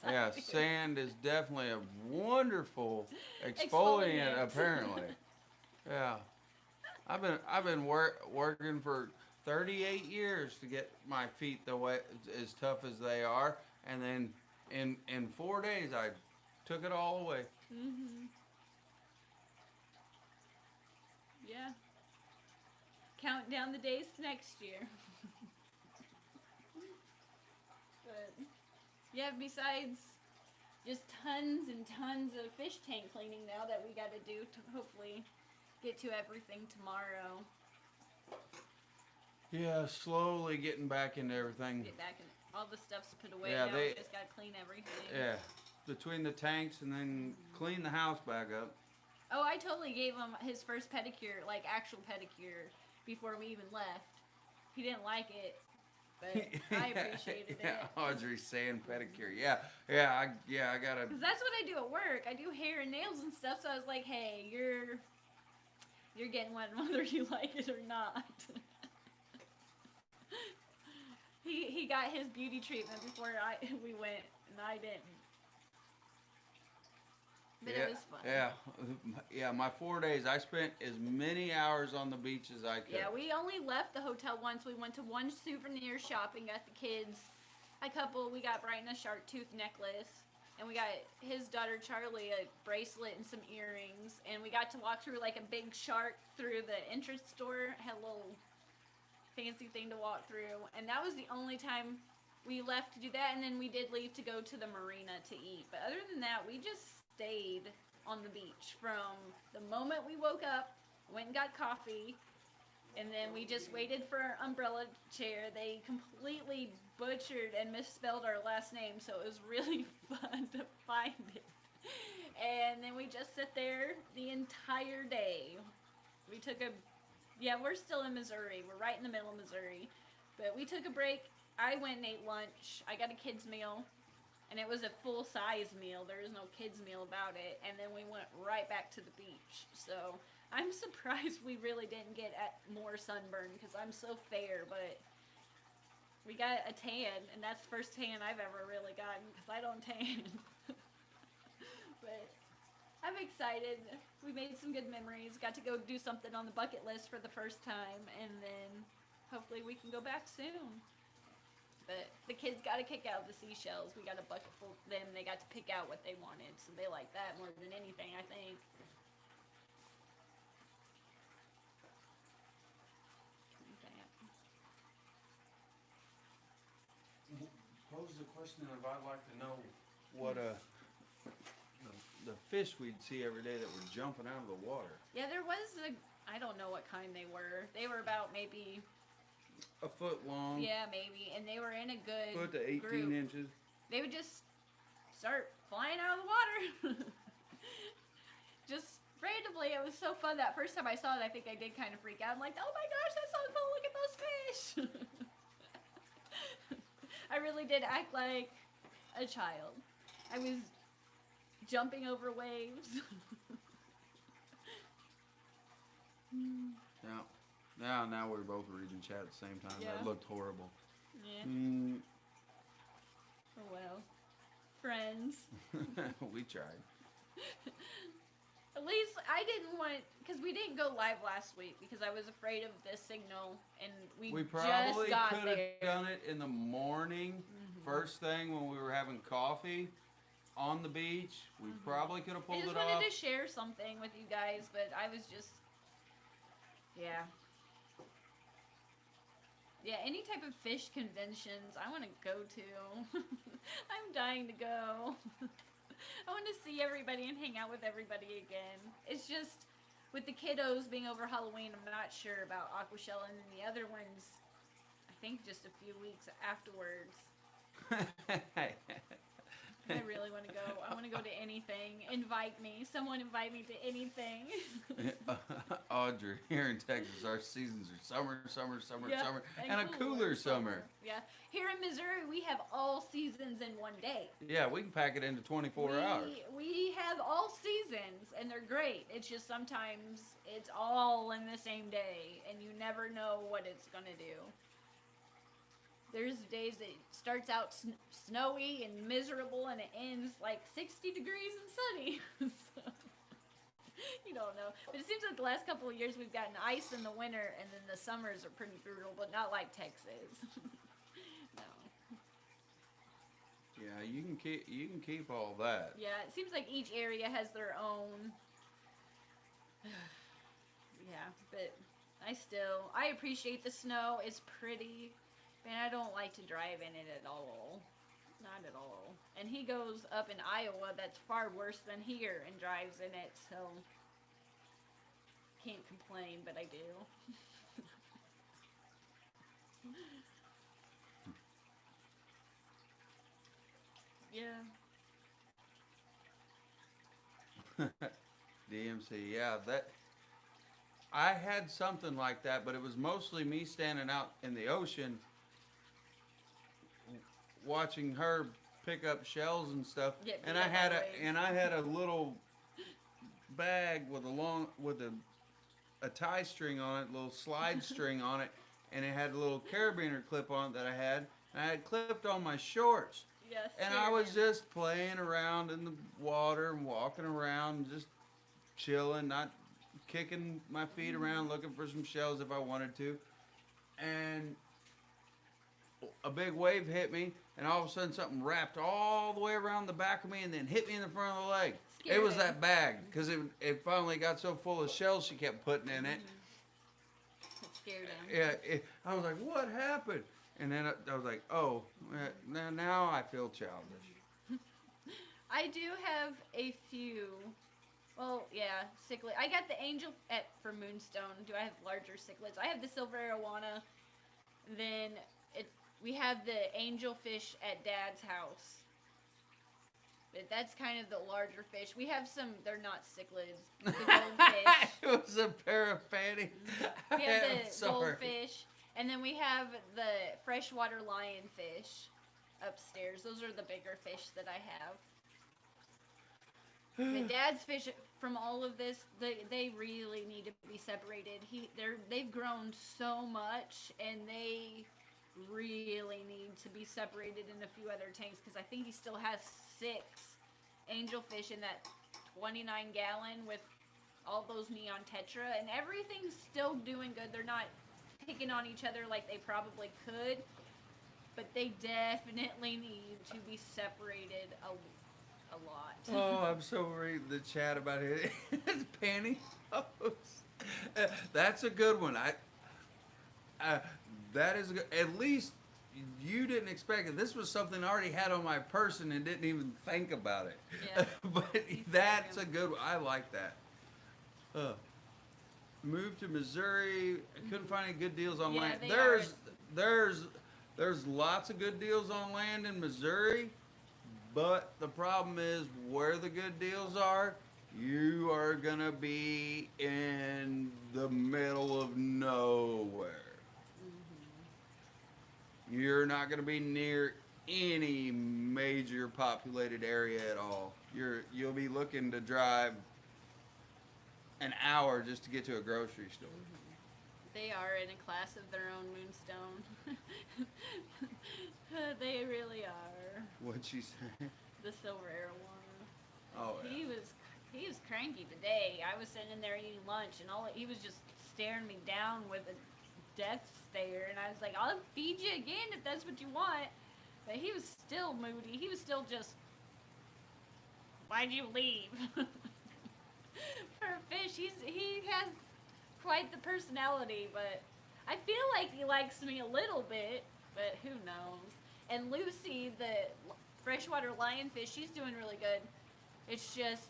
Speaker 1: I
Speaker 2: Yeah,
Speaker 1: do.
Speaker 2: sand is definitely a wonderful exfoliant.
Speaker 1: Exfoliant.
Speaker 2: Apparently. Yeah, I've been working for 38 years to get my feet the way as tough as they are, and then in 4 days I took it all away.
Speaker 1: Yeah. Count down the days to next year. But yeah, besides just tons and tons of fish tank cleaning now that we got to do to hopefully get to everything tomorrow.
Speaker 2: Yeah, slowly getting back into everything.
Speaker 1: Get back and all the stuff's put away
Speaker 2: Yeah,
Speaker 1: now. We just got to clean everything.
Speaker 2: Yeah, between the tanks and then clean the house back up.
Speaker 1: Oh, I totally gave him his first pedicure, like actual pedicure, before we even left. He didn't like it, but I appreciated
Speaker 2: Yeah,
Speaker 1: it.
Speaker 2: Audrey's saying pedicure. I gotta.
Speaker 1: Because that's what I do at work. I do hair and nails and stuff. So I was like, hey, you're getting one whether you like it or not. He got his beauty treatment before we went, and I didn't. But it was fun.
Speaker 2: Yeah. My 4 days, I spent as many hours on the beach as I could.
Speaker 1: Yeah, we only left the hotel once. We went to one souvenir shop and got the kids a couple. We got Brighton a shark tooth necklace, and we got his daughter Charlie a bracelet and some earrings. And we got to walk through like a big shark through the entrance door. Had a little fancy thing to walk through, and that was the only time we left to do that. And then we did leave to go to the marina to eat. But other than that, we just stayed on the beach from the moment we woke up, went and got coffee, and then we just waited for our umbrella chair. They completely butchered and misspelled our last name, so it was really fun to find it. And then we just sit there the entire day. We took we're still in Missouri. We're right in the middle of Missouri. But we took a break. I went and ate lunch. I got a kid's meal. And it was a full-size meal. There is no kids' meal about it. And then we went right back to the beach. So I'm surprised we really didn't get more sunburn because I'm so fair. But we got a tan, and that's the first tan I've ever really gotten because I don't tan. But I'm excited. We made some good memories. Got to go do something on the bucket list for the first time. And then hopefully we can go back soon. But the kids got a kick out of the seashells. We got a bucket full of them. They got to pick out what they wanted. So they like that more than anything, I think.
Speaker 2: Pose the question if I'd like to know what the fish we'd see every day that were jumping out of the water.
Speaker 1: Yeah, there was I don't know what kind they were. They were about maybe,
Speaker 2: A foot long.
Speaker 1: yeah, maybe, and they were in a good
Speaker 2: Foot to 18
Speaker 1: group.
Speaker 2: inches.
Speaker 1: They would just start flying out of the water. Just randomly, it was so fun. That first time I saw it, I think I did kind of freak out. I'm like, oh my gosh, that's so cool! Look at those fish. I really did act like a child. I was jumping over waves.
Speaker 2: Yeah. Now we're both reading chat at the same time.
Speaker 1: Yeah.
Speaker 2: That looked horrible.
Speaker 1: Yeah.
Speaker 2: Mm,
Speaker 1: Oh well. Friends.
Speaker 2: we tried.
Speaker 1: At least I didn't want, because we didn't go live last week because I was afraid of the signal, and we
Speaker 2: probably
Speaker 1: just got
Speaker 2: could
Speaker 1: there.
Speaker 2: have done it in the morning, first thing when we were having coffee on the beach. We probably could have
Speaker 1: I
Speaker 2: pulled
Speaker 1: just
Speaker 2: it off.
Speaker 1: wanted to share something with you guys, but I was just, yeah. Yeah, any type of fish conventions I want to go to. I'm dying to go. I want to see everybody and hang out with everybody again. It's just, with the kiddos being over Halloween, I'm not sure about Aquashell, and then the other ones, I think just a few weeks afterwards. I really want to go. I want to go to anything. Invite me. Someone invite me to anything.
Speaker 2: Audrey, here in Texas, our seasons are summer,
Speaker 1: Yeah,
Speaker 2: summer, and a cooler summer.
Speaker 1: Yeah. Here in Missouri, we have all seasons in one day.
Speaker 2: Yeah, we can pack it into 24 hours.
Speaker 1: We have all seasons, and they're great. It's just sometimes it's all in the same day, and you never know what it's going to do. There's days it starts out snowy and miserable, and it ends like 60 degrees and sunny. So, you don't know. But it seems like the last couple of years we've gotten ice in the winter, and then the summers are pretty brutal, but not like Texas. No.
Speaker 2: Yeah, you can keep all that.
Speaker 1: Yeah, it seems like each area has their own. Yeah, but I appreciate the snow. It's pretty. Man, I don't like to drive in it at all. Not at all. And he goes up in Iowa, that's far worse than here, and drives in it, so can't complain, but I do. Yeah.
Speaker 2: DMC, yeah, that I had something like that, but it was mostly me standing out in the ocean watching her pick up shells and stuff.
Speaker 1: Get
Speaker 2: And
Speaker 1: beat
Speaker 2: I
Speaker 1: up
Speaker 2: had
Speaker 1: by
Speaker 2: a
Speaker 1: waves.
Speaker 2: little bag with a tie string on it, little slide string on it, and it had a little carabiner clip on it that I had, and I had clipped on my shorts.
Speaker 1: Yes.
Speaker 2: And I was just playing around in the water and walking around, just chilling, not kicking my feet around, looking for some shells if I wanted to. And a big wave hit me, and all of a sudden something wrapped all the way around the back of me and then hit me in the front of the leg.
Speaker 1: Scared
Speaker 2: It was
Speaker 1: him.
Speaker 2: that bag, because it finally got so full of shells she kept putting in it.
Speaker 1: It scared him.
Speaker 2: Yeah, I was like, what happened? And then I was like, oh, now I feel childish.
Speaker 1: I do have a few. Well, yeah, cichlid. I got the angel for Moonstone. Do I have larger cichlids? I have the silver arowana. Then we have the angelfish at Dad's house. But that's kind of the larger fish. We have some. They're not cichlids. The goldfish.
Speaker 2: It was a pair of panties.
Speaker 1: We have
Speaker 2: I'm
Speaker 1: the
Speaker 2: sorry.
Speaker 1: goldfish, and then we have the freshwater lionfish upstairs. Those are the bigger fish that I have. The Dad's fish from all of this, they really need to be separated. They've grown so much, and they really need to be separated in a few other tanks, because I think he still has 6 angelfish in that 29-gallon with all those neon tetra, and everything's still doing good. They're not picking on each other like they probably could, but they definitely need to be separated a lot.
Speaker 2: Oh, I'm so reading the chat about it. It's pantyhose. That's a good one. That is a good, at least you didn't expect it. This was something I already had on my person and didn't even think about it.
Speaker 1: Yeah.
Speaker 2: But that's a good one. I like that. moved to Missouri. I couldn't find any good deals on
Speaker 1: Yeah,
Speaker 2: land.
Speaker 1: they
Speaker 2: There's lots of good deals on land in Missouri, but the problem is where the good deals are, you are gonna be in the middle of nowhere. You're not gonna be near any major populated area at all. You'll be looking to drive an hour just to get to a grocery store.
Speaker 1: They are in a class of their own, Moonstone. They really are.
Speaker 2: What'd she say?
Speaker 1: The Silver Arowana.
Speaker 2: Oh, yeah.
Speaker 1: He was cranky today. I was sitting in there eating lunch, and he was just staring me down with a death stare, and I was like, "I'll feed you again if that's what you want." But he was still moody. He was still just, "Why'd you leave?" For a fish, he has quite the personality, but I feel like he likes me a little bit, but who knows. And Lucy, the freshwater lionfish, she's doing really good. It's just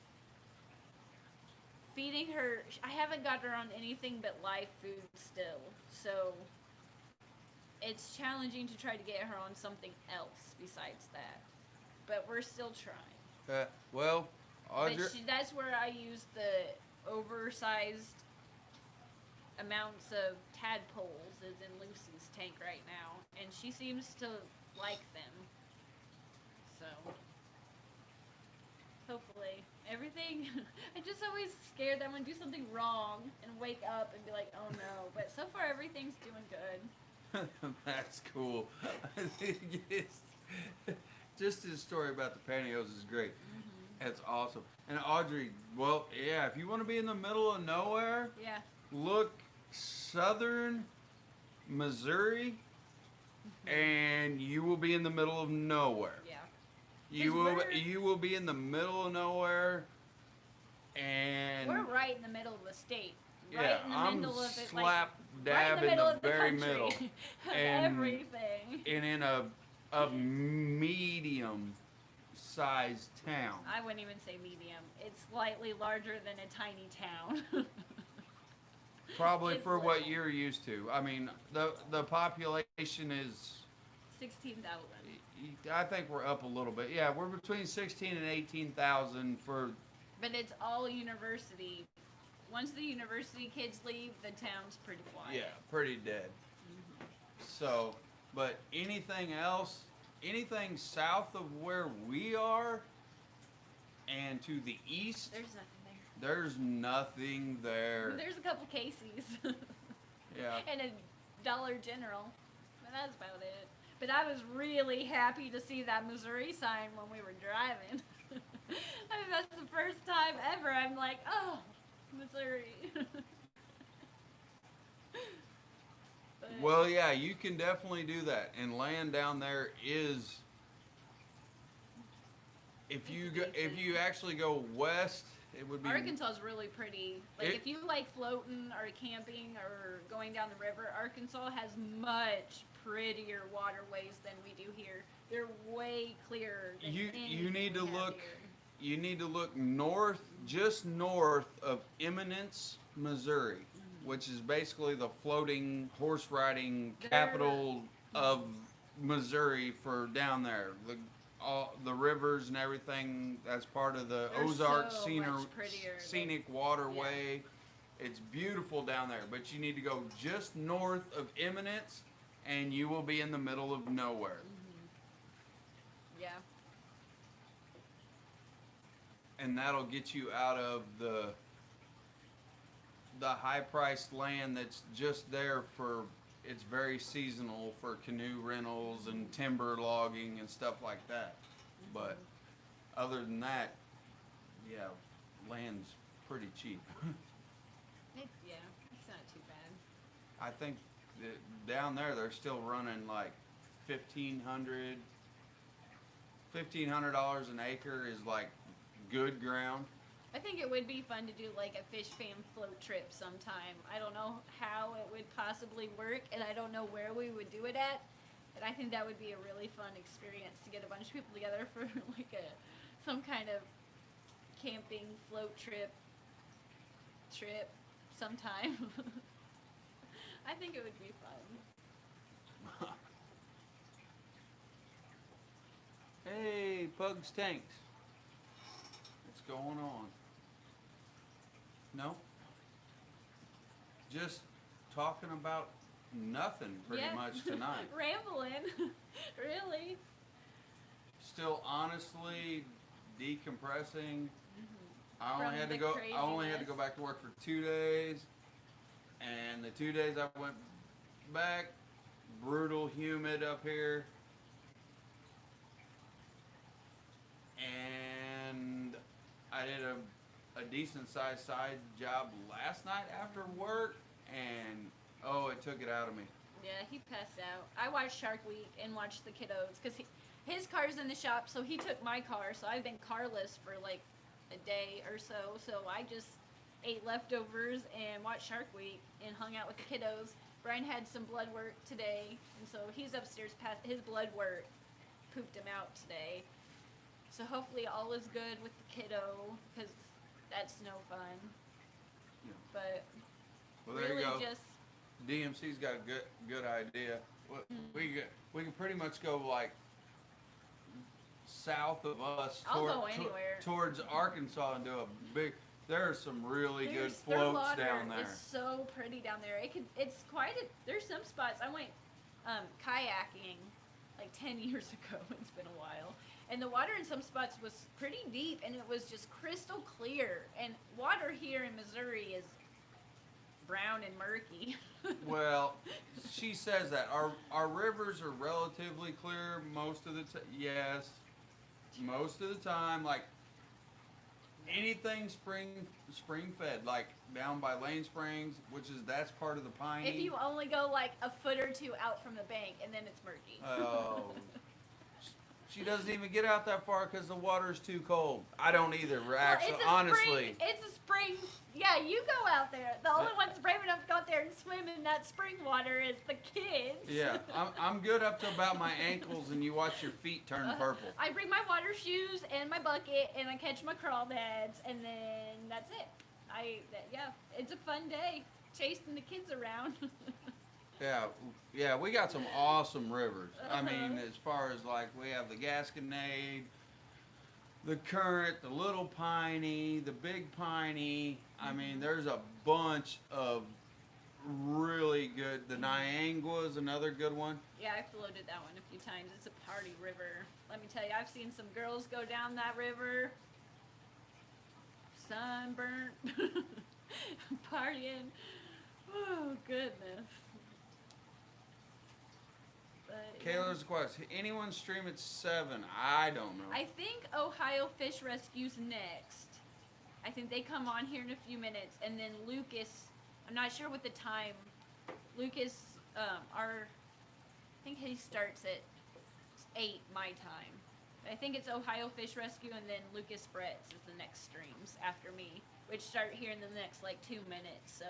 Speaker 1: feeding her. I haven't got her on anything but live food still, so it's challenging to try to get her on something else besides that. But we're still trying.
Speaker 2: Well, Audrey,
Speaker 1: But that's where I use the oversized amounts of tadpoles is in Lucy's tank right now, and she seems to like them. So hopefully everything. I'm just always scared that I'm gonna do something wrong and wake up and be like, oh no. But so far everything's doing good.
Speaker 2: that's cool. I think just his story about the pantyhose is great. That's awesome. And Audrey, well, yeah, if you want to be in the middle of nowhere,
Speaker 1: Yeah.
Speaker 2: look southern Missouri, and you will be in the middle of nowhere.
Speaker 1: Yeah.
Speaker 2: You will be in the middle of nowhere, and
Speaker 1: We're right in the middle of the state. Right
Speaker 2: yeah,
Speaker 1: in the
Speaker 2: I'm
Speaker 1: middle of it,
Speaker 2: slap
Speaker 1: right
Speaker 2: dab
Speaker 1: in the middle of the
Speaker 2: very
Speaker 1: country.
Speaker 2: middle,
Speaker 1: Of
Speaker 2: and
Speaker 1: everything.
Speaker 2: and in a medium sized town.
Speaker 1: I wouldn't even say medium. It's slightly larger than a tiny town.
Speaker 2: Probably
Speaker 1: It's
Speaker 2: for what
Speaker 1: little.
Speaker 2: you're used to. I mean, the population is.
Speaker 1: 16,000.
Speaker 2: I think we're up a little bit. Yeah, we're between 16 and 18,000 for.
Speaker 1: But it's all university. Once the university kids leave, the town's pretty quiet.
Speaker 2: Yeah, pretty dead. So, but anything else, anything south of where we are, and to the east,
Speaker 1: There's nothing there.
Speaker 2: there's nothing there.
Speaker 1: There's a couple Casey's.
Speaker 2: Yeah.
Speaker 1: And a Dollar General. But that's about it. But I was really happy to see that Missouri sign when we were driving. I mean, that's the first time ever. I'm like, oh, Missouri. But,
Speaker 2: Well, yeah, you can definitely do that. And land down there is, if you
Speaker 1: It's
Speaker 2: go, if
Speaker 1: decent.
Speaker 2: you actually go west, it would be.
Speaker 1: Arkansas is really pretty. Like,
Speaker 2: It-
Speaker 1: if you like floating or camping or going down the river, Arkansas has much prettier waterways than we do here. They're way clearer than
Speaker 2: You
Speaker 1: anything
Speaker 2: need to
Speaker 1: we have
Speaker 2: look.
Speaker 1: here.
Speaker 2: You need to look north, just north of Eminence, Missouri, which is basically the floating horse riding
Speaker 1: They're
Speaker 2: capital of Missouri for down there. All the rivers and everything. That's part of the
Speaker 1: They're
Speaker 2: Ozark
Speaker 1: so much prettier than-
Speaker 2: Scenic Waterway. It's beautiful down there, but you need to go just north of Eminence, and you will be in the middle of nowhere.
Speaker 1: Yeah.
Speaker 2: And that'll get you out of the high-priced land that's just there for. It's very seasonal for canoe rentals and timber logging and stuff like that. But other than that, yeah, land's pretty cheap.
Speaker 1: It's not too bad.
Speaker 2: I think that down there they're still running like $1,500 an acre is like good ground.
Speaker 1: I think it would be fun to do like a fish fam float trip sometime. I don't know how it would possibly work, and I don't know where we would do it at. But I think that would be a really fun experience to get a bunch of people together for like some kind of camping float trip sometime. I think it would be fun.
Speaker 2: Hey, Pugs Tanks. What's going on? No? Just talking about nothing pretty
Speaker 1: Yeah.
Speaker 2: much tonight.
Speaker 1: Rambling. Really.
Speaker 2: Still honestly decompressing. I
Speaker 1: From
Speaker 2: only had to
Speaker 1: the
Speaker 2: go I only had to go
Speaker 1: craziness.
Speaker 2: back to work for 2 days. And the 2 days I went back, brutal humid up here. And I did a decent sized side job last night after work, and oh, it took it out of me.
Speaker 1: Yeah, he passed out. I watched Shark Week and watched the kiddos because his car's in the shop, so he took my car. So I've been carless for like a day or so. So I just ate leftovers and watched Shark Week and hung out with the kiddos. Brian had some blood work today, and so he's upstairs. His blood work pooped him out today. So hopefully all is good with the kiddo because that's no fun.
Speaker 2: Yeah.
Speaker 1: But
Speaker 2: Well, there
Speaker 1: really
Speaker 2: you go.
Speaker 1: just
Speaker 2: DMC's got a good idea. We can pretty much go like south of us
Speaker 1: I'll go anywhere.
Speaker 2: towards Arkansas and do a big. There are some really good
Speaker 1: their
Speaker 2: floats
Speaker 1: water
Speaker 2: down there.
Speaker 1: is so pretty down there. It's quite a. There's some spots I went kayaking like 10 years ago. It's been a while, and the water in some spots was pretty deep, and it was just crystal clear. And water here in Missouri is brown and murky.
Speaker 2: Well, she says that our rivers are relatively clear most of the time. Yes, most of the time, like anything spring fed, like down by Lane Springs, that's part of the Piney.
Speaker 1: If you only go like a foot or two out from the bank, and then it's murky.
Speaker 2: Oh, she doesn't even get out that far because the water's too cold. I don't either. Actually,
Speaker 1: it's a
Speaker 2: honestly.
Speaker 1: Spring, it's a spring. Yeah, you go out there. The only ones brave enough to go out there and swim in that spring water is the kids.
Speaker 2: Yeah, I'm good up to about my ankles, and you watch your feet turn purple.
Speaker 1: I bring my water shoes and my bucket, and I catch my crawdads, and then that's it. Yeah, it's a fun day chasing the kids around.
Speaker 2: Yeah, we got some awesome rivers. I
Speaker 1: Uh-huh.
Speaker 2: mean, as far as like we have the Gasconade, the Current, the Little Piney, the Big Piney. I mean, there's a bunch of really good. The Niangua is another good one.
Speaker 1: Yeah, I floated that one a few times. It's a party river. Let me tell you, I've seen some girls go down that river, sunburnt, partying. Oh, goodness. But, yeah.
Speaker 2: Kayla's quest. Anyone stream at 7? I don't know.
Speaker 1: I think Ohio Fish Rescue's next. I think they come on here in a few minutes, and then Lucas. I'm not sure what the time. Lucas, I think he starts at 8 my time. I think it's Ohio Fish Rescue, and then Lucas Brett's is the next streams after me, which start here in the next like 2 minutes. So,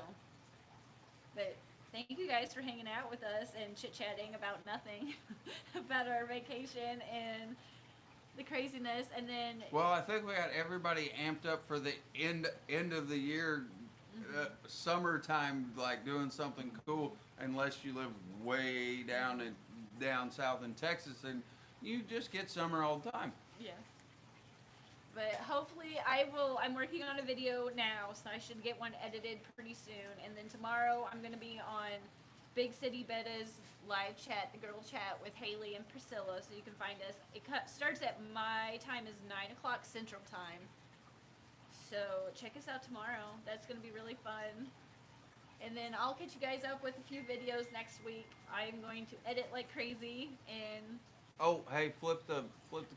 Speaker 1: but thank you guys for hanging out with us and chit-chatting about nothing, about our vacation and the craziness, and then
Speaker 2: Well, I think we got everybody amped up for the end of the year, summertime, like doing something cool. Unless you live way down south in Texas, and you just get summer all the time.
Speaker 1: yeah. But hopefully I'm working on a video now, so I should get one edited pretty soon. And then tomorrow I'm going to be on Big City Betta's live chat, the girl chat with Haley and Priscilla, so you can find us. It starts at my time is 9 o'clock Central Time. So check us out tomorrow. That's going to be really fun. And then I'll catch you guys up with a few videos next week. I'm going to edit like crazy and
Speaker 2: Oh, hey, flip the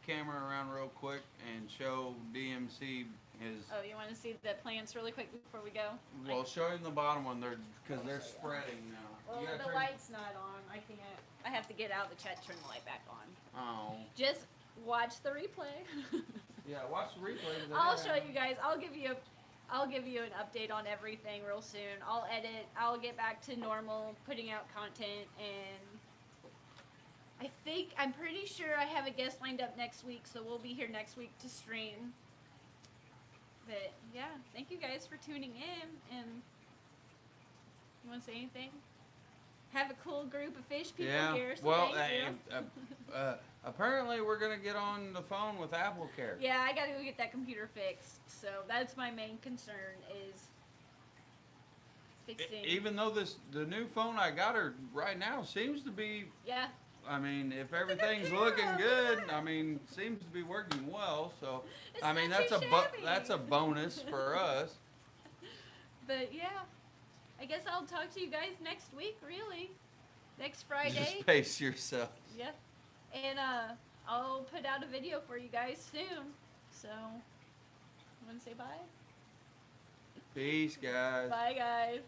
Speaker 2: camera around real quick and show DMC his.
Speaker 1: oh, you want to see the plants really quick before we go?
Speaker 2: Well, show him the bottom one there because they're spreading now.
Speaker 1: Well,
Speaker 2: You gotta
Speaker 1: the
Speaker 2: turn-
Speaker 1: light's not on. I can't. I have to get out of the chat, turn the light back on.
Speaker 2: Oh,
Speaker 1: Just watch the replay.
Speaker 2: yeah. Watch the replay.
Speaker 1: I'll show you guys. I'll give you an update on everything real soon. I'll edit. I'll get back to normal, putting out content, and I'm pretty sure I have a guest lined up next week, so we'll be here next week to stream. But yeah, thank you guys for tuning in, and You want to say anything? Have a cool group of fish people
Speaker 2: Yeah.
Speaker 1: here, so
Speaker 2: Well,
Speaker 1: thank you.
Speaker 2: apparently we're gonna get on the phone with Apple Care.
Speaker 1: Yeah, I gotta go get that computer fixed. So that's my main concern is fixing.
Speaker 2: Even though the new phone I got her right now seems to be,
Speaker 1: Yeah.
Speaker 2: I mean, if
Speaker 1: a good
Speaker 2: everything's
Speaker 1: camera,
Speaker 2: looking good,
Speaker 1: yeah.
Speaker 2: I mean, seems to be working well. So,
Speaker 1: It's
Speaker 2: I mean,
Speaker 1: not
Speaker 2: that's
Speaker 1: too
Speaker 2: a
Speaker 1: shabby.
Speaker 2: that's a bonus for us.
Speaker 1: But yeah, I guess I'll talk to you guys next week. Really, next Friday.
Speaker 2: Just pace yourself.
Speaker 1: Yeah, and I'll put out a video for you guys soon. So, you want to say bye?
Speaker 2: Peace, guys.
Speaker 1: Bye, guys.